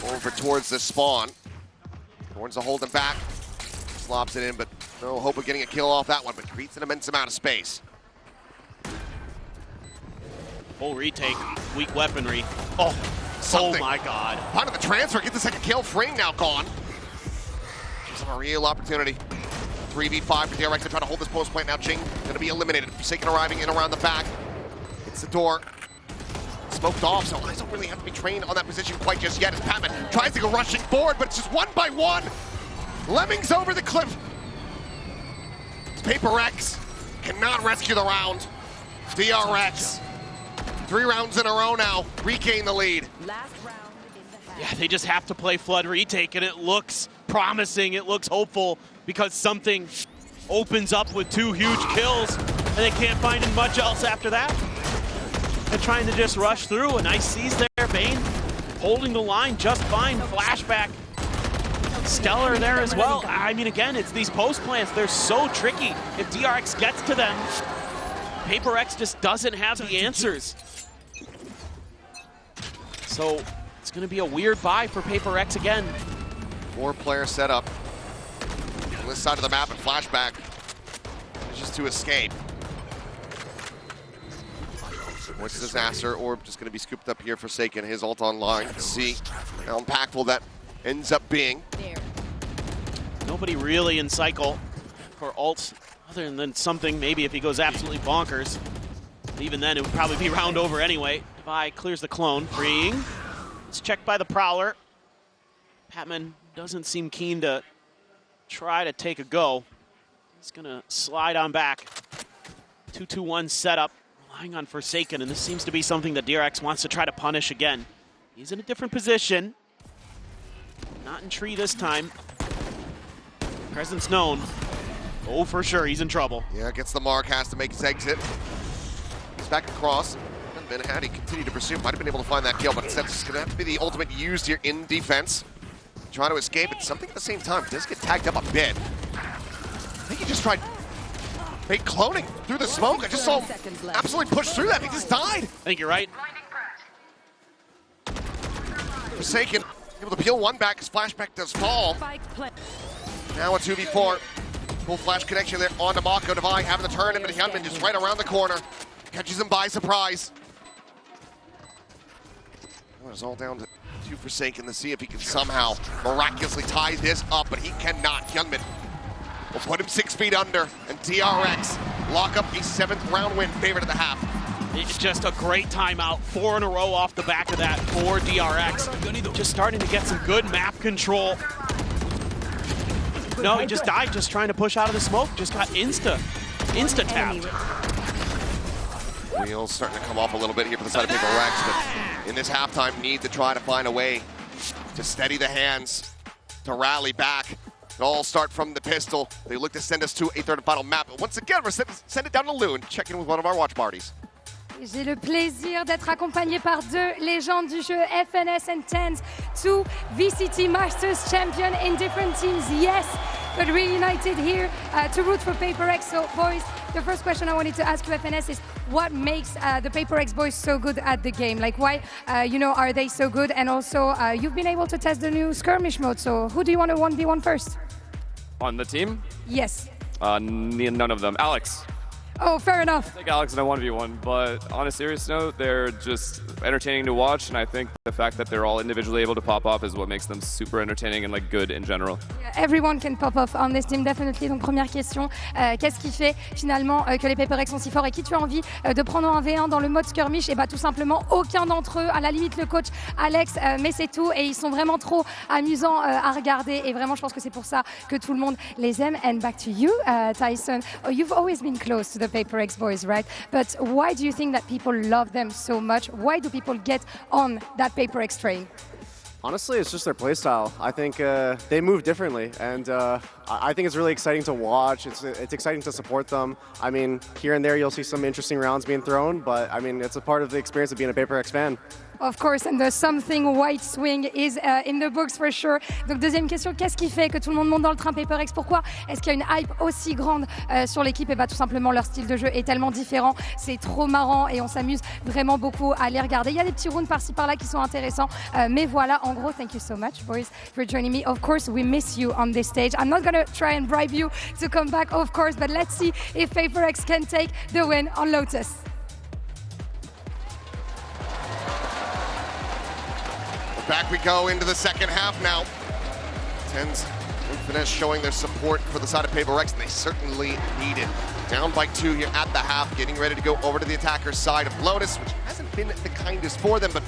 over towards the spawn. Horns will hold him back. Slops it in, but no hope of getting a kill off that one, but creates an immense amount of space. Full retake, weak weaponry. Oh, Something. Oh my God. Part of the transfer, get the second kill. Fring now gone. Gives him a real opportunity. 3v5 for DRX to try to hold this post plant. Now Jing gonna be eliminated. Forsaken arriving in around the back. Hits the door. Smoked off, so eyes don't really have to be trained on that position quite just yet as Patman tries to go rushing forward, but it's just one by one. Lemmings over the cliff. Paper Rex cannot rescue the round. DRX, 3 rounds in a row now, regain the lead. Last round in the half. Yeah, they just have to play Flood retake, and it looks promising, it looks hopeful, because something opens up with 2 huge kills, and they can't find much else after that. They're trying to just rush through. A nice seize there, Bane holding the line just fine. Flashback, stellar there as well. I mean, again, it's these post plants. They're so tricky. If DRX gets to them, Paper X just doesn't have the answers. So it's going to be a weird buy for Paper X again. 4-player setup on this side of the map, and Flashback is just to escape. What's disaster? Orb just going to be scooped up here, Forsaken. His ult online. Let's see how impactful that ends up being. Nobody really in cycle for ults, other than something maybe if he goes absolutely bonkers. But even then, it would probably be round over anyway. Devi clears the clone, freeing. It's checked by the Prowler. Patman doesn't seem keen to try to take a go. He's going to slide on back. 2-2-1 setup. Relying on Forsaken, and this seems to be something that DRX wants to try to punish again. He's in a different position. Not in tree this time. Presence known. Oh, for sure, he's in trouble. Yeah, gets the mark, has to make his exit. He's back across. And Ben had he continued to pursue, might have been able to find that kill, but instead it's going to have to be the ultimate used here in defense. Trying to escape, and something at the same time does get tagged up a bit. I think he just tried fake cloning through the smoke. I just saw him absolutely push through that. He just died. I think you're right. Forsaken, able to peel one back as Flashback does fall. Now a 2v4. Full flash connection there onto Mako. Devi having the turn, but Hyunmin just right around the corner. Catches him by surprise. Well, it's all down to Forsaken to see if he can somehow miraculously tie this up, but he cannot. Hyunmin will put him 6 feet under, and DRX lock up a 7th round win, favorite of the half. It's just a great timeout. 4 in a row off the back of that for DRX. Just starting to get some good map control. No, he just died just trying to push out of the smoke. Just got insta-tapped. Wheels starting to come off a little bit here for the side of Paper Rex, but in this halftime need to try to find a way to steady the hands, to rally back. It'll all start from the pistol. They look to send us to a third and final map. But once again, we're send it down to Loon, check in with one of our watch parties. J'ai le plaisir d'être accompagné par deux légendes du jeu, FNS and TENS, two VCT Masters champion in different teams, yes, but reunited here to root for Paper X. So, boys, the first question I wanted to ask you, FNS, is what makes the Paper X boys so good at the game? Like, why, are they so good? And also, you've been able to test the new skirmish mode, so who do you want to 1v1 first? On the team? Yes. None of them. Alex. Oh, fair enough. I think Alex and I 1v1, but on a serious note, they're just entertaining to watch, and I think the fact that they're all individually able to pop off is what makes them super entertaining and like good in general. Yeah, everyone can pop off on this team, definitely. Donc première question, qu'est-ce qui fait finalement que les Paper X sont si forts et qui tu as envie de prendre en V1 dans le mode skirmish? Et bah tout simplement aucun d'entre eux, à la limite le coach Alex, mais c'est tout, et ils sont vraiment trop amusants à regarder, et vraiment je pense que c'est pour ça que tout le monde les aime. And back to you, Tyson. Oh, you've always been close to the Paper X boys, right? But why do you think that people love them so much? Why do people get on that Paper X train? Honestly, it's just their playstyle. I think they move differently, and I think it's really exciting to watch. It's exciting to support them. I mean, here and there you'll see some interesting rounds being thrown, but I mean, it's a part of the experience of being a Paper X fan. Of course, and the something white swing is in the books for sure. Donc deuxième question, qu'est-ce qui fait que tout le monde monte dans le train Paper X? Pourquoi est-ce qu'il y a une hype aussi grande sur l'équipe? Et bah tout simplement leur style de jeu est tellement différent, c'est trop marrant et on s'amuse vraiment beaucoup à les regarder. Il y a des petits rounds par-ci par-là qui sont intéressants, mais voilà, en gros, thank you so much boys for joining me. Of course, we miss you on this stage. I'm not gonna try and bribe you to come back, of course, but let's see if Paper X can take the win on Lotus. Back we go into the second half now. TENS and Finesse showing their support for the side of Paper X, and they certainly need it. Down by 2 here at the half, getting ready to go over to the attacker's side of Lotus, which hasn't been the kindest for them, but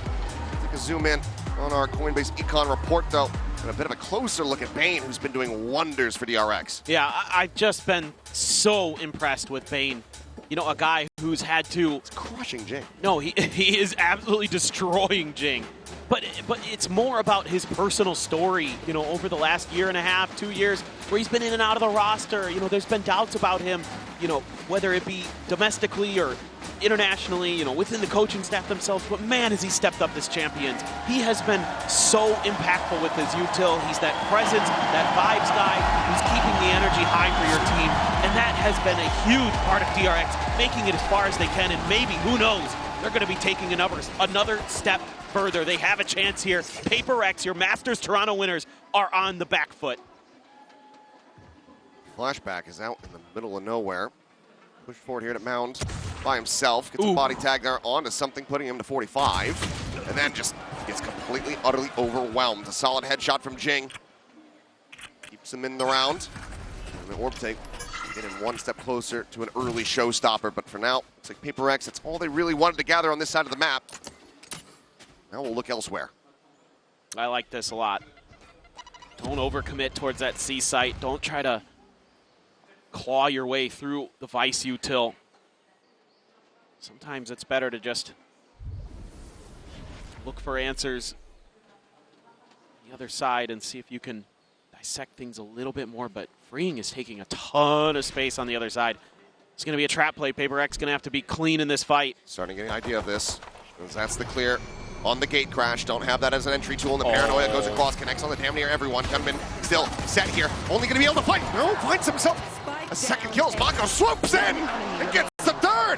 take a zoom in on our Coinbase Econ report, though, and a bit of a closer look at Bane, who's been doing wonders for DRX. Yeah, I've just been so impressed with Bane. You know, a guy who's had to... It's crushing Jing. No, he is absolutely destroying Jing. But it's more about his personal story, you know, over the last year and a half, 2 years, where he's been in and out of the roster. You know, there's been doubts about him, you know, whether it be domestically or internationally, you know, within the coaching staff themselves. But man, has he stepped up as champions. He has been so impactful with his util. He's that presence, that vibes guy who's keeping the energy high for your team. And that has been a huge part of DRX, making it as far as they can. And maybe, who knows, they're going to be taking another step further. They have a chance here. Paper X, your Masters Toronto winners, are on the back foot. Flashback is out in the middle of nowhere. Push forward here to Mound by himself. Gets a body tag there onto something, putting him to 45. And then just gets completely, utterly overwhelmed. A solid headshot from Jing. Keeps him in the round. And the orb take getting one step closer to an early showstopper. But for now, it's like Paper X. It's all they really wanted to gather on this side of the map. Now we'll look elsewhere. I like this a lot. Don't overcommit towards that C site. Don't try to claw your way through the Vice util. Sometimes it's better to just look for answers the other side and see if you can dissect things a little bit more, but Freeing is taking a ton of space on the other side. It's going to be a trap play. Paper X going to have to be clean in this fight. Starting to get an idea of this. That's the clear on the gate crash. Don't have that as an entry tool, and the paranoia goes across, connects on the damn near everyone. Gunman still set here. Only going to be able to fight. No, finds himself a second kill as Mako swoops in and gets the third.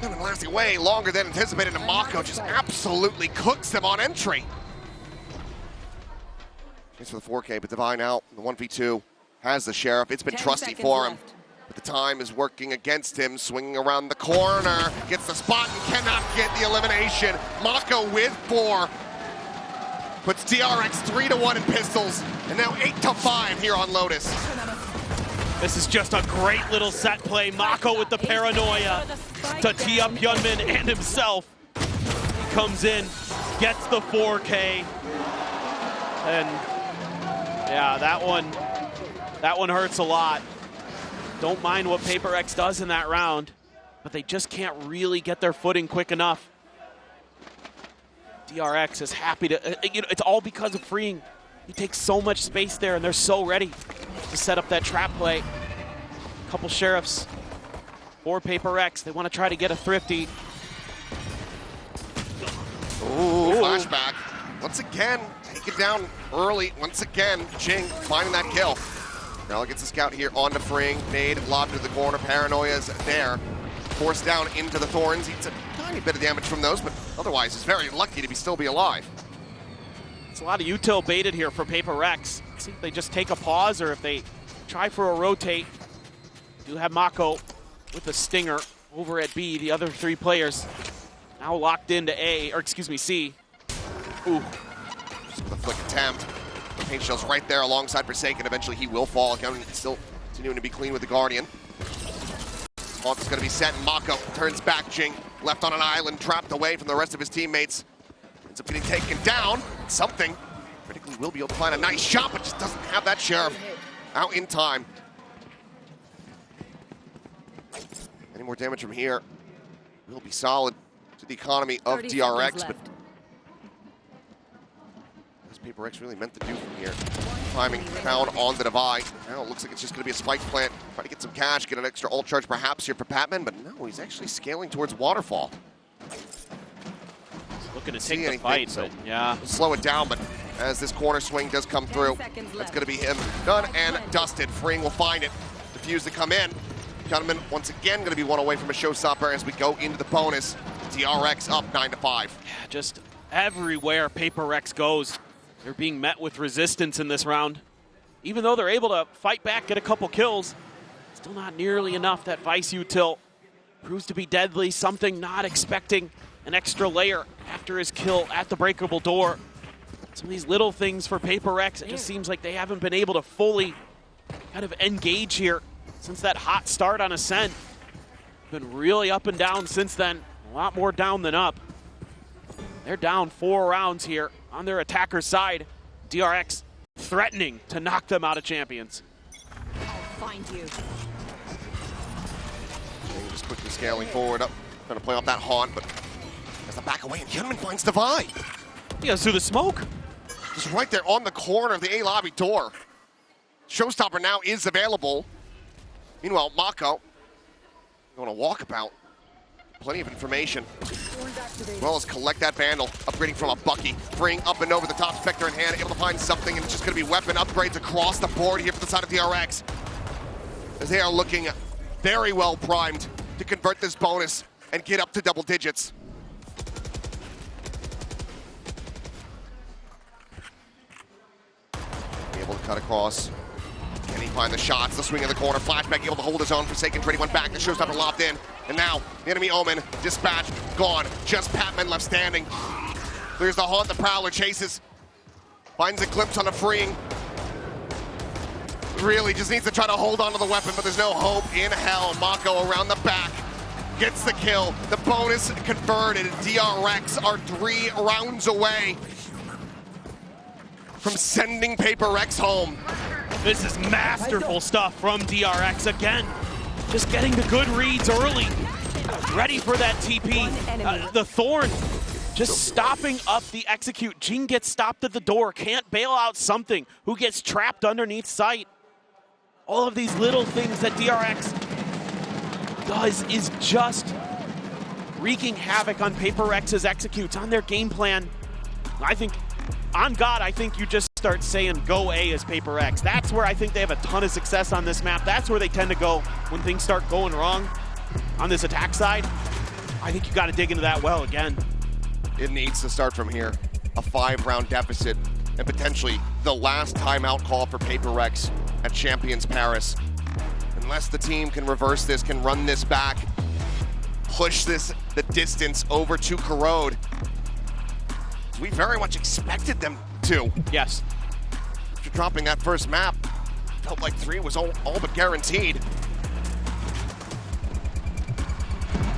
Gunman lasting way longer than anticipated, and Mako just absolutely cooks them on entry. Thanks for the 4K, but Divine out. The 1v2 has the Sheriff. It's been trusty for him. But the time is working against him, swinging around the corner, gets the spot and cannot get the elimination. Mako with 4. Puts DRX 3-1 in pistols, and now 8-5 here on Lotus. This is just a great little set play. Mako with the paranoia to tee up Hyunmin and himself. He comes in, gets the 4K, and yeah, that one hurts a lot. Don't mind what Paper X does in that round, but they just can't really get their footing quick enough. DRX is happy to, it's all because of Freeing. He takes so much space there, and they're so ready to set up that trap play. A couple Sheriffs for Paper X. They want to try to get a thrifty. Ooh, flashback. Once again, take it down early. Once again, Jing finding that kill. Now gets a scout here onto Freeing. Nade lobbed to the corner. Paranoia's there. Forced down into the Thorns. Eats a tiny bit of damage from those, but otherwise is very lucky to still be alive. It's a lot of util baited here for Paper X. See if they just take a pause or if they try for a rotate. Do have Mako with the stinger over at B. The other 3 players now locked into A, or excuse me, C. Ooh. The flick attempt. The paint shell's right there alongside Forsaken. Eventually he will fall. Still continuing to be clean with the Guardian. Haunt is going to be set, and Mako turns back. Jing left on an island, trapped away from the rest of his teammates. Ends up getting taken down. Something. Critically will be able to find a nice shot, but just doesn't have that Sheriff out in time. Any more damage from here will be solid to the economy of DRX, but Paper X really meant to do from here. Climbing down on the divide. Now it looks like it's just going to be a spike plant. Try to get some cash, get an extra ult charge perhaps here for Patman, but no, he's actually scaling towards Waterfall. He's looking to take the fight, so yeah. Slow it down, but as this corner swing does come through, that's going to be him done and dusted. Freeing will find it. Defuse to come in. Gunman once again going to be one away from a showstopper as we go into the bonus. DRX up 9-5. Yeah, just everywhere Paper X goes, they're being met with resistance in this round. Even though they're able to fight back, get a couple kills, still not nearly enough. That Vice util proves to be deadly. Something not expecting an extra layer after his kill at the breakable door. Some of these little things for Paper X, it just seems like they haven't been able to fully kind of engage here since that hot start on Ascent. Been really up and down since then. A lot more down than up. They're down 4 rounds here on their attacker's side. DRX threatening to knock them out of champions. I'll find you. Just quickly scaling forward up. Trying to play off that Haunt, but has to back away, and Hyunmin finds Divide. He goes through the smoke. Just right there on the corner of the A lobby door. Showstopper now is available. Meanwhile, Mako going to walkabout. Plenty of information. As well as collect that Vandal, upgrading from a Bucky. Freeing up and over the top, Spectre in hand, able to find something, and it's just going to be weapon upgrades across the board here for the side of DRX. As they are looking very well primed to convert this bonus and get up to double digits. Able to cut across. Can he find the shots? The swing in the corner. Flashback able to hold his own. Forsaken trading one back. The showstopper lobbed in. And now, the enemy Omen, dispatched, gone. Just Patman left standing. There's the Haunt, the Prowler chases. Finds a glimpse on the Freeing. Really just needs to try to hold on to the weapon, but there's no hope in hell. Mako around the back. Gets the kill. The bonus converted. DRX are 3 rounds away from sending Paper X home. This is masterful stuff from DRX again. Just getting the good reads early. Ready for that TP. The Thorn Just stopping up the execute. Jing gets stopped at the door, can't bail out something, who gets trapped underneath sight. All of these little things that DRX does is just wreaking havoc on Paper Rex's executes, on their game plan. I think, on God, I think you just start saying go A as Paper Rex. That's where I think they have a ton of success on this map. That's where they tend to go when things start going wrong on this attack side. I think you got to dig into that well again. It needs to start from here. A 5-round deficit and potentially the last timeout call for Paper Rex at Champions Paris. Unless the team can reverse this, can run this back, push this the distance over to Corrode. We very much expected them to. Yes. After dropping that first map, felt like 3 was all but guaranteed.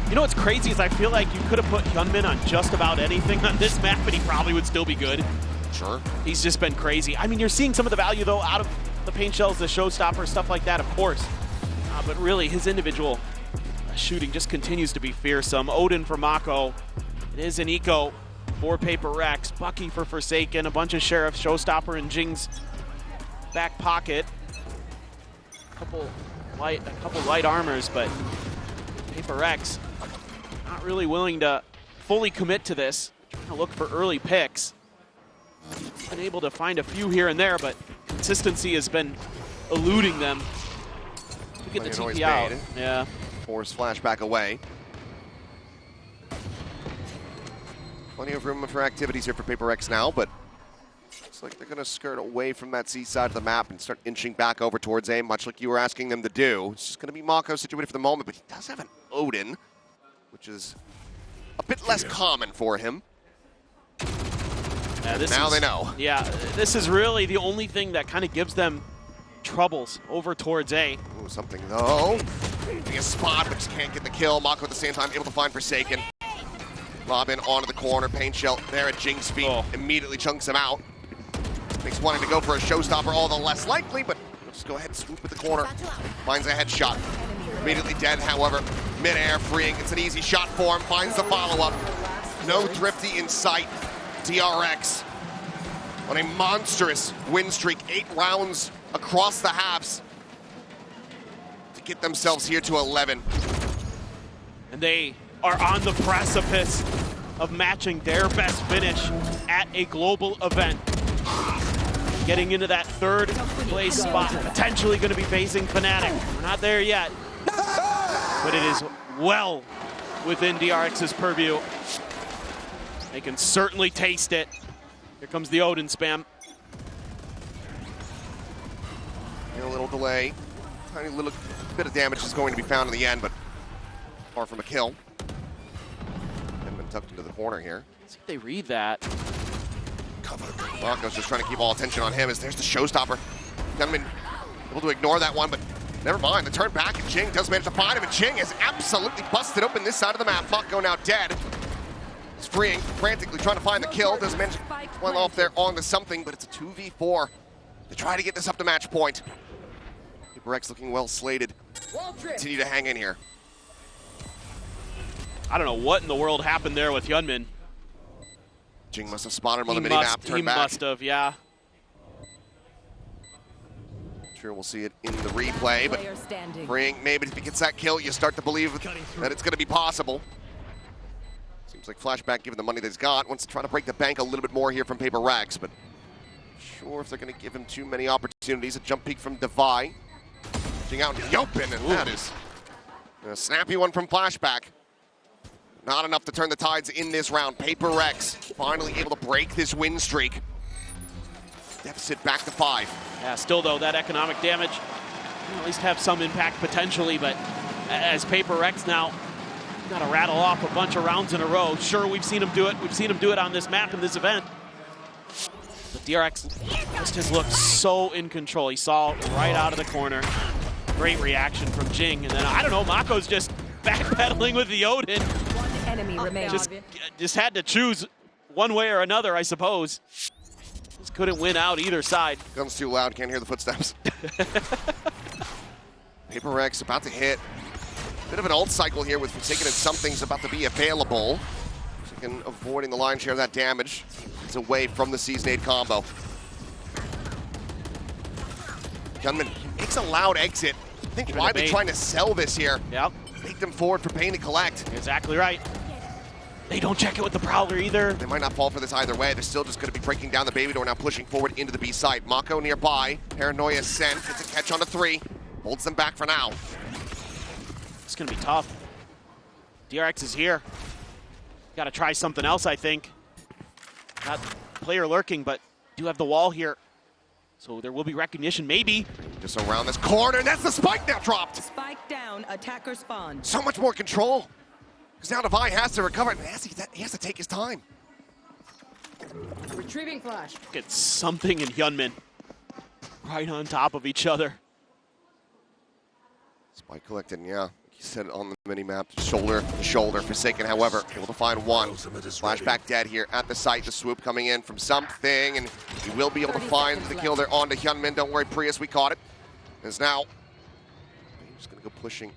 You know what's crazy is I feel like you could have put Hyunmin on just about anything on this map, and he probably would still be good. Sure. He's just been crazy. I mean, you're seeing some of the value, though, out of the paint shells, the showstopper, stuff like that, of course. But really, his individual shooting just continues to be fearsome. Odin for Mako. It is an eco for Paper Rex. Bucky for Forsaken. A bunch of Sheriff, Showstopper, and Jing's back pocket. A couple light armors, but Paper Rex not really willing to fully commit to this. Trying to look for early picks. Been able to find a few here and there, but consistency has been eluding them. To get the TP out. Yeah. Force flashback away. Plenty of room for activities here for Paper Rex now, but looks like they're going to skirt away from that C side of the map and start inching back over towards A, much like you were asking them to do. It's just going to be Mako situated for the moment, but he does have an Odin, which is a bit less common for him. Yeah, now they know. Yeah, this is really the only thing that kind of gives them troubles over towards A. Ooh, something though. Being a spot, but just can't get the kill. Mako at the same time able to find Forsaken. Robin onto the corner, paint shell there at Jing's feet. Immediately chunks him out. Makes wanting to go for a showstopper all the less likely, but just go ahead and swoop at the corner. Finds a headshot. Immediately dead, however. Mid-air freeing. It's an easy shot for him. Finds the follow-up. No Thrifty in sight. DRX on a monstrous win streak. 8 rounds across the halves to get themselves here to 11. And they are on the precipice of matching their best finish at a global event. Getting into that 3rd place spot, potentially going to be facing Fnatic. We're not there yet, but it is well within DRX's purview. They can certainly taste it. Here comes the Odin spam. A little delay. Tiny little bit of damage is going to be found in the end, but far from a kill. And been tucked into the corner here. Let's see if they read that. Mako's just trying to keep all attention on him as there's the showstopper. Gunman able to ignore that one, but never mind. The turn back, and Jing does manage to find him, and Jing is absolutely busted open this side of the map. Mako now dead. He's freeing, frantically trying to find the kill. Does manage to well off there onto something, but it's a 2v4 to try to get this up to match point. Paper Rex looking well slated. Continue to hang in here. I don't know what in the world happened there with Hyunmin. Jing must have spotted him on the mini-map, turned back. He must have, yeah. Sure, we'll see it in the replay, but freeing, maybe if he gets that kill, you start to believe that it's going to be possible. Seems like Flashback, given the money that he's got, wants to try to break the bank a little bit more here from Paper Rex, but sure if they're going to give him too many opportunities. A jump peek from Devi. Jing out in the open, and that is a snappy one from Flashback. Not enough to turn the tides in this round. Paper Rex finally able to break this win streak. Deficit back to 5. Yeah, still though, that economic damage will at least have some impact potentially, but as Paper Rex now got to rattle off a bunch of rounds in a row. Sure, we've seen him do it. We've seen him do it on this map in this event. But DRX just has looked so in control. He saw right out of the corner. Great reaction from Jing, and then I don't know, Mako's just backpedaling with the Odin. Enemy remains. Just had to choose one way or another, I suppose. Just couldn't win out either side. Gun's too loud, can't hear the footsteps. Paper Rex about to hit. Bit of an ult cycle here with Forsaken, and something's about to be available. Forsaken avoiding the lion's share of that damage. He's away from the Seasonade combo. Gunman makes a loud exit. I think why they're trying to sell this here. Yep. Take them forward for Pain to collect. Exactly right. They don't check it with the Prowler either. They might not fall for this either way. They're still just going to be breaking down the baby door now, pushing forward into the B site. Mako nearby. Paranoia sent. Gets a catch on the 3. Holds them back for now. It's going to be tough. DRX is here. Got to try something else, I think. Got player lurking, but do have the wall here. So there will be recognition, maybe. Just around this corner, and that's the spike now dropped. Spike down, attacker spawn. So much more control. Because now Devi has to recover, and he has to take his time. Retrieving flash. Get something in Hyunmin. Right on top of each other. Spike collected, yeah. Like you said on the mini-map, shoulder to shoulder. Forsaken, however, able to find one. Flashback dead here at the site. The swoop coming in from something, and he will be able to find the kill there onto Hyunmin. Don't worry, Prius, we caught it. Is now he's going to go pushing.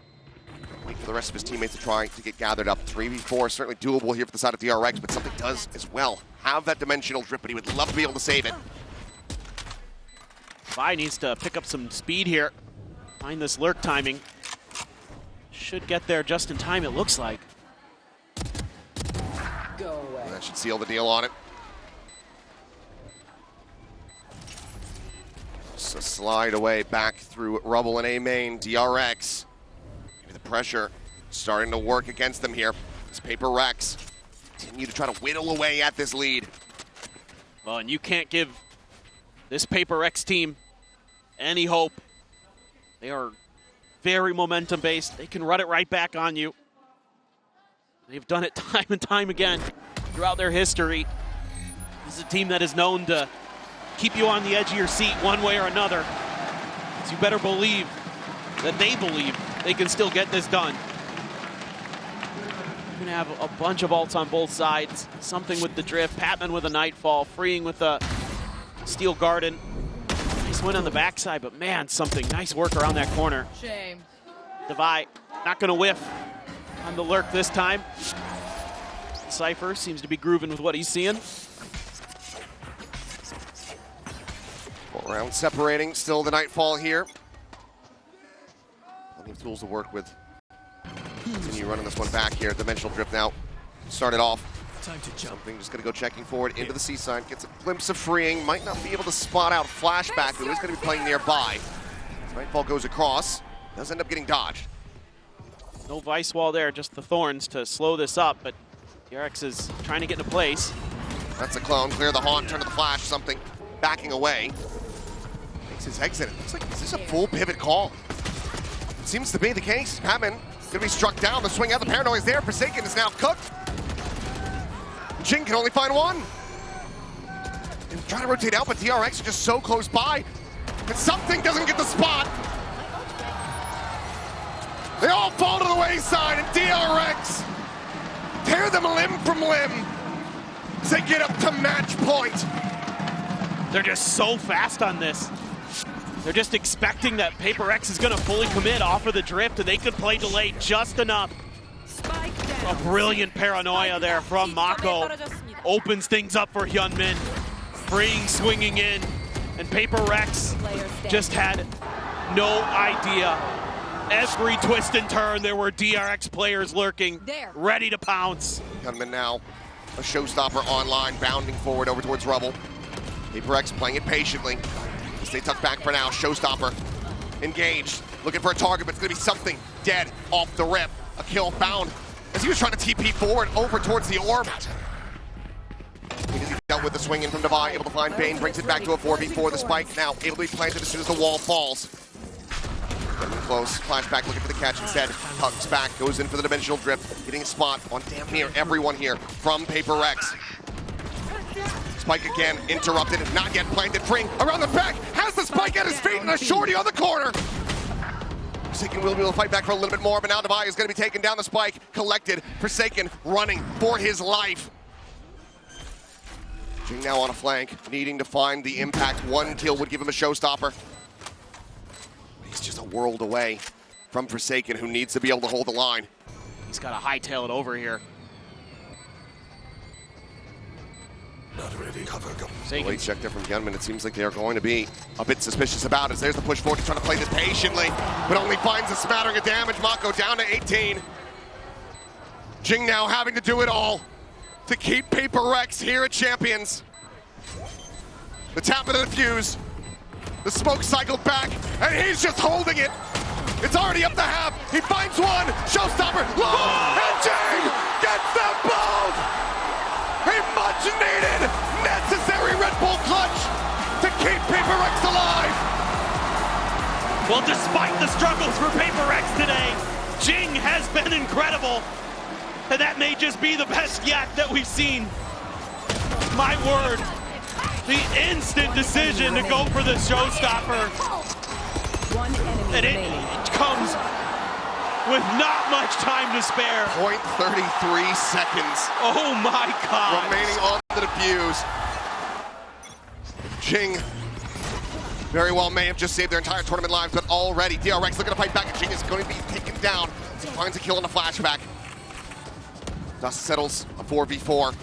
Wait for the rest of his teammates to try to get gathered up. 3v4, certainly doable here for the side of DRX, but something does as well have that dimensional drip, but he would love to be able to save it. Vi needs to pick up some speed here. Find this lurk timing. Should get there just in time, it looks like. Go away. And that should seal the deal on it. So slide away back through Rubble and A main. DRX. Maybe the pressure starting to work against them here. This Paper Rex continue to try to whittle away at this lead. Well, and you can't give this Paper Rex team any hope. They are very momentum-based. They can run it right back on you. They've done it time and time again throughout their history. This is a team that is known to keep you on the edge of your seat one way or another. So you better believe that they believe they can still get this done. You're going to have a bunch of ults on both sides. Something with the drift, Patman with a Nightfall, freeing with a Steel Garden. Nice win on the backside, but man, something. Nice work around that corner. Shame. Devi not going to whiff on the lurk this time. Cypher seems to be grooving with what he's seeing. Round separating, still the Nightfall here. Plenty of tools to work with. Continue running this one back here. Dimensional drift now. Started off. Time to jump. Something just going to go checking forward into the seaside. Gets a glimpse of freeing. Might not be able to spot out Flashback, who is going to be playing nearby. Nightfall goes across. Does end up getting dodged. No Vice Wall there, just the Thorns to slow this up, but DRX is trying to get into place. That's a clone. Clear the haunt, turn to the flash. Something backing away. Makes his exit. It looks like is this a full pivot call? It seems to be the case. Patman going to be struck down. The swing out. The Paranoia is there. Forsaken is now cooked. Jin can only find one. And trying to rotate out, but DRX are just so close by. And something doesn't get the spot. They all fall to the wayside, and DRX tear them limb from limb as they get up to match point. They're just so fast on this. They're just expecting that Paper X is going to fully commit off of the drift, and they could play delay just enough. A brilliant Paranoia there from Mako. Opens things up for Hyunmin. Freeing, swinging in, and Paper Rex just had no idea. Every twist and turn, there were DRX players lurking, ready to pounce. Hyunmin now, a showstopper online, bounding forward over towards Rubble. Paper X playing it patiently. Stay tucked back for now. Showstopper engaged, looking for a target, but it's going to be something dead off the rip. A kill found as he was trying to TP forward over towards the orb. He dealt with the swing in from Devi, able to find Bane, brings it back to a 4v4. The spike now able to be planted as soon as the wall falls. Getting close, flashback looking for the catch instead. Hugs back, goes in for the dimensional drift, getting a spot on damn near everyone here from Paper Rex. Spike again, interrupted, not yet planted, freeing around the back, has the spike at his feet and a shorty on the corner. Forsaken will be able to fight back for a little bit more, but now Devi is going to be taking down the spike, collected, Forsaken running for his life. Jing now on a flank, needing to find the impact. One kill would give him a showstopper. He's just a world away from Forsaken, who needs to be able to hold the line. He's got to hightail it over here. Not ready. Cover. Go. Late check there from Gunman. It seems like they are going to be a bit suspicious about it. There's the push forward. He's trying to play this patiently, but only finds a smattering of damage. Mako down to 18. Jing now having to do it all to keep Paper Rex here at Champions. The tap of the fuse. The smoke cycled back, and he's just holding it. It's already up to half. He finds one. Showstopper. Low. And Jing gets them both. A much needed, necessary Red Bull clutch to keep Paper Rex alive. Well, despite the struggles for Paper Rex today, Jing has been incredible. And that may just be the best yet that we've seen. My word. The instant decision to go for the showstopper. And it comes with not much time to spare. 0.33 seconds. Oh my God. Remaining on the defuse. Jing very well may have just saved their entire tournament lives, but already DRX looking to fight back, and Jing is going to be taken down as he finds a kill on a flashback. Dust settles a 4v4.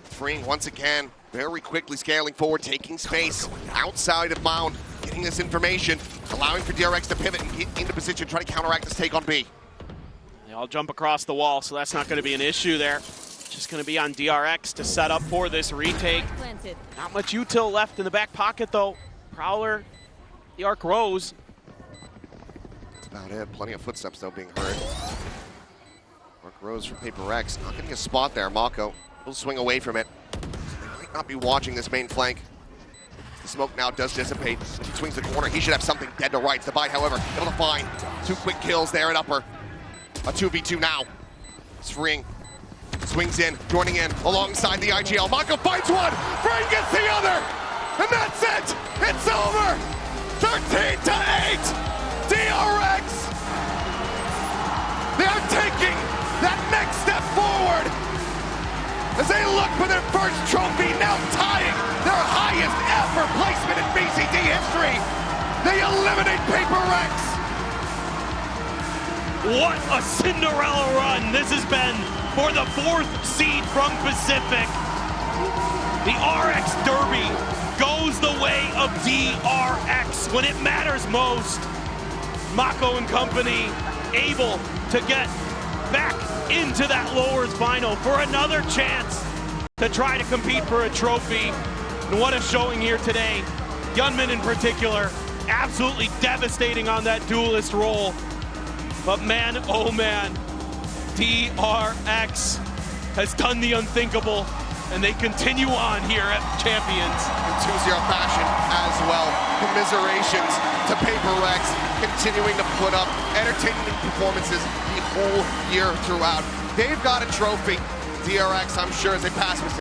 Freeing once again, very quickly scaling forward, taking space outside of Mound, getting this information, allowing for DRX to pivot and get into position, trying to counteract this take on B. They all jump across the wall, so that's not going to be an issue there. Just going to be on DRX to set up for this retake. Not much util left in the back pocket, though. Prowler, the arc rose. That's about it. Plenty of footsteps, though, being heard. Arc rose for Paper Rex. Not getting a spot there. Mako will swing away from it. They might not be watching this main flank. The smoke now does dissipate. He swings the corner. He should have something dead to rights. Divide, however, able to find 2 quick kills there at upper. A 2v2 now. Freeing. Swings in, joining in alongside the IGL. Mako finds one. Frame gets the other. And that's it. It's over. 13-8. DRX. They are taking that next step forward as they look for their first trophy, now tying their highest ever placement in BCD history. They eliminate Paper Rex. What a Cinderella run this has been for the 4th seed from Pacific. The RX Derby goes the way of DRX when it matters most. Mako and company able to get back into that lowers final for another chance to try to compete for a trophy. And what a showing here today. Gunman in particular, absolutely devastating on that duelist role. But man, oh man, DRX has done the unthinkable, and they continue on here at Champions. In 2-0 fashion as well. Commiserations to Paper Rex, continuing to put up entertaining performances the whole year throughout. They've got a trophy. DRX, I'm sure, as they pass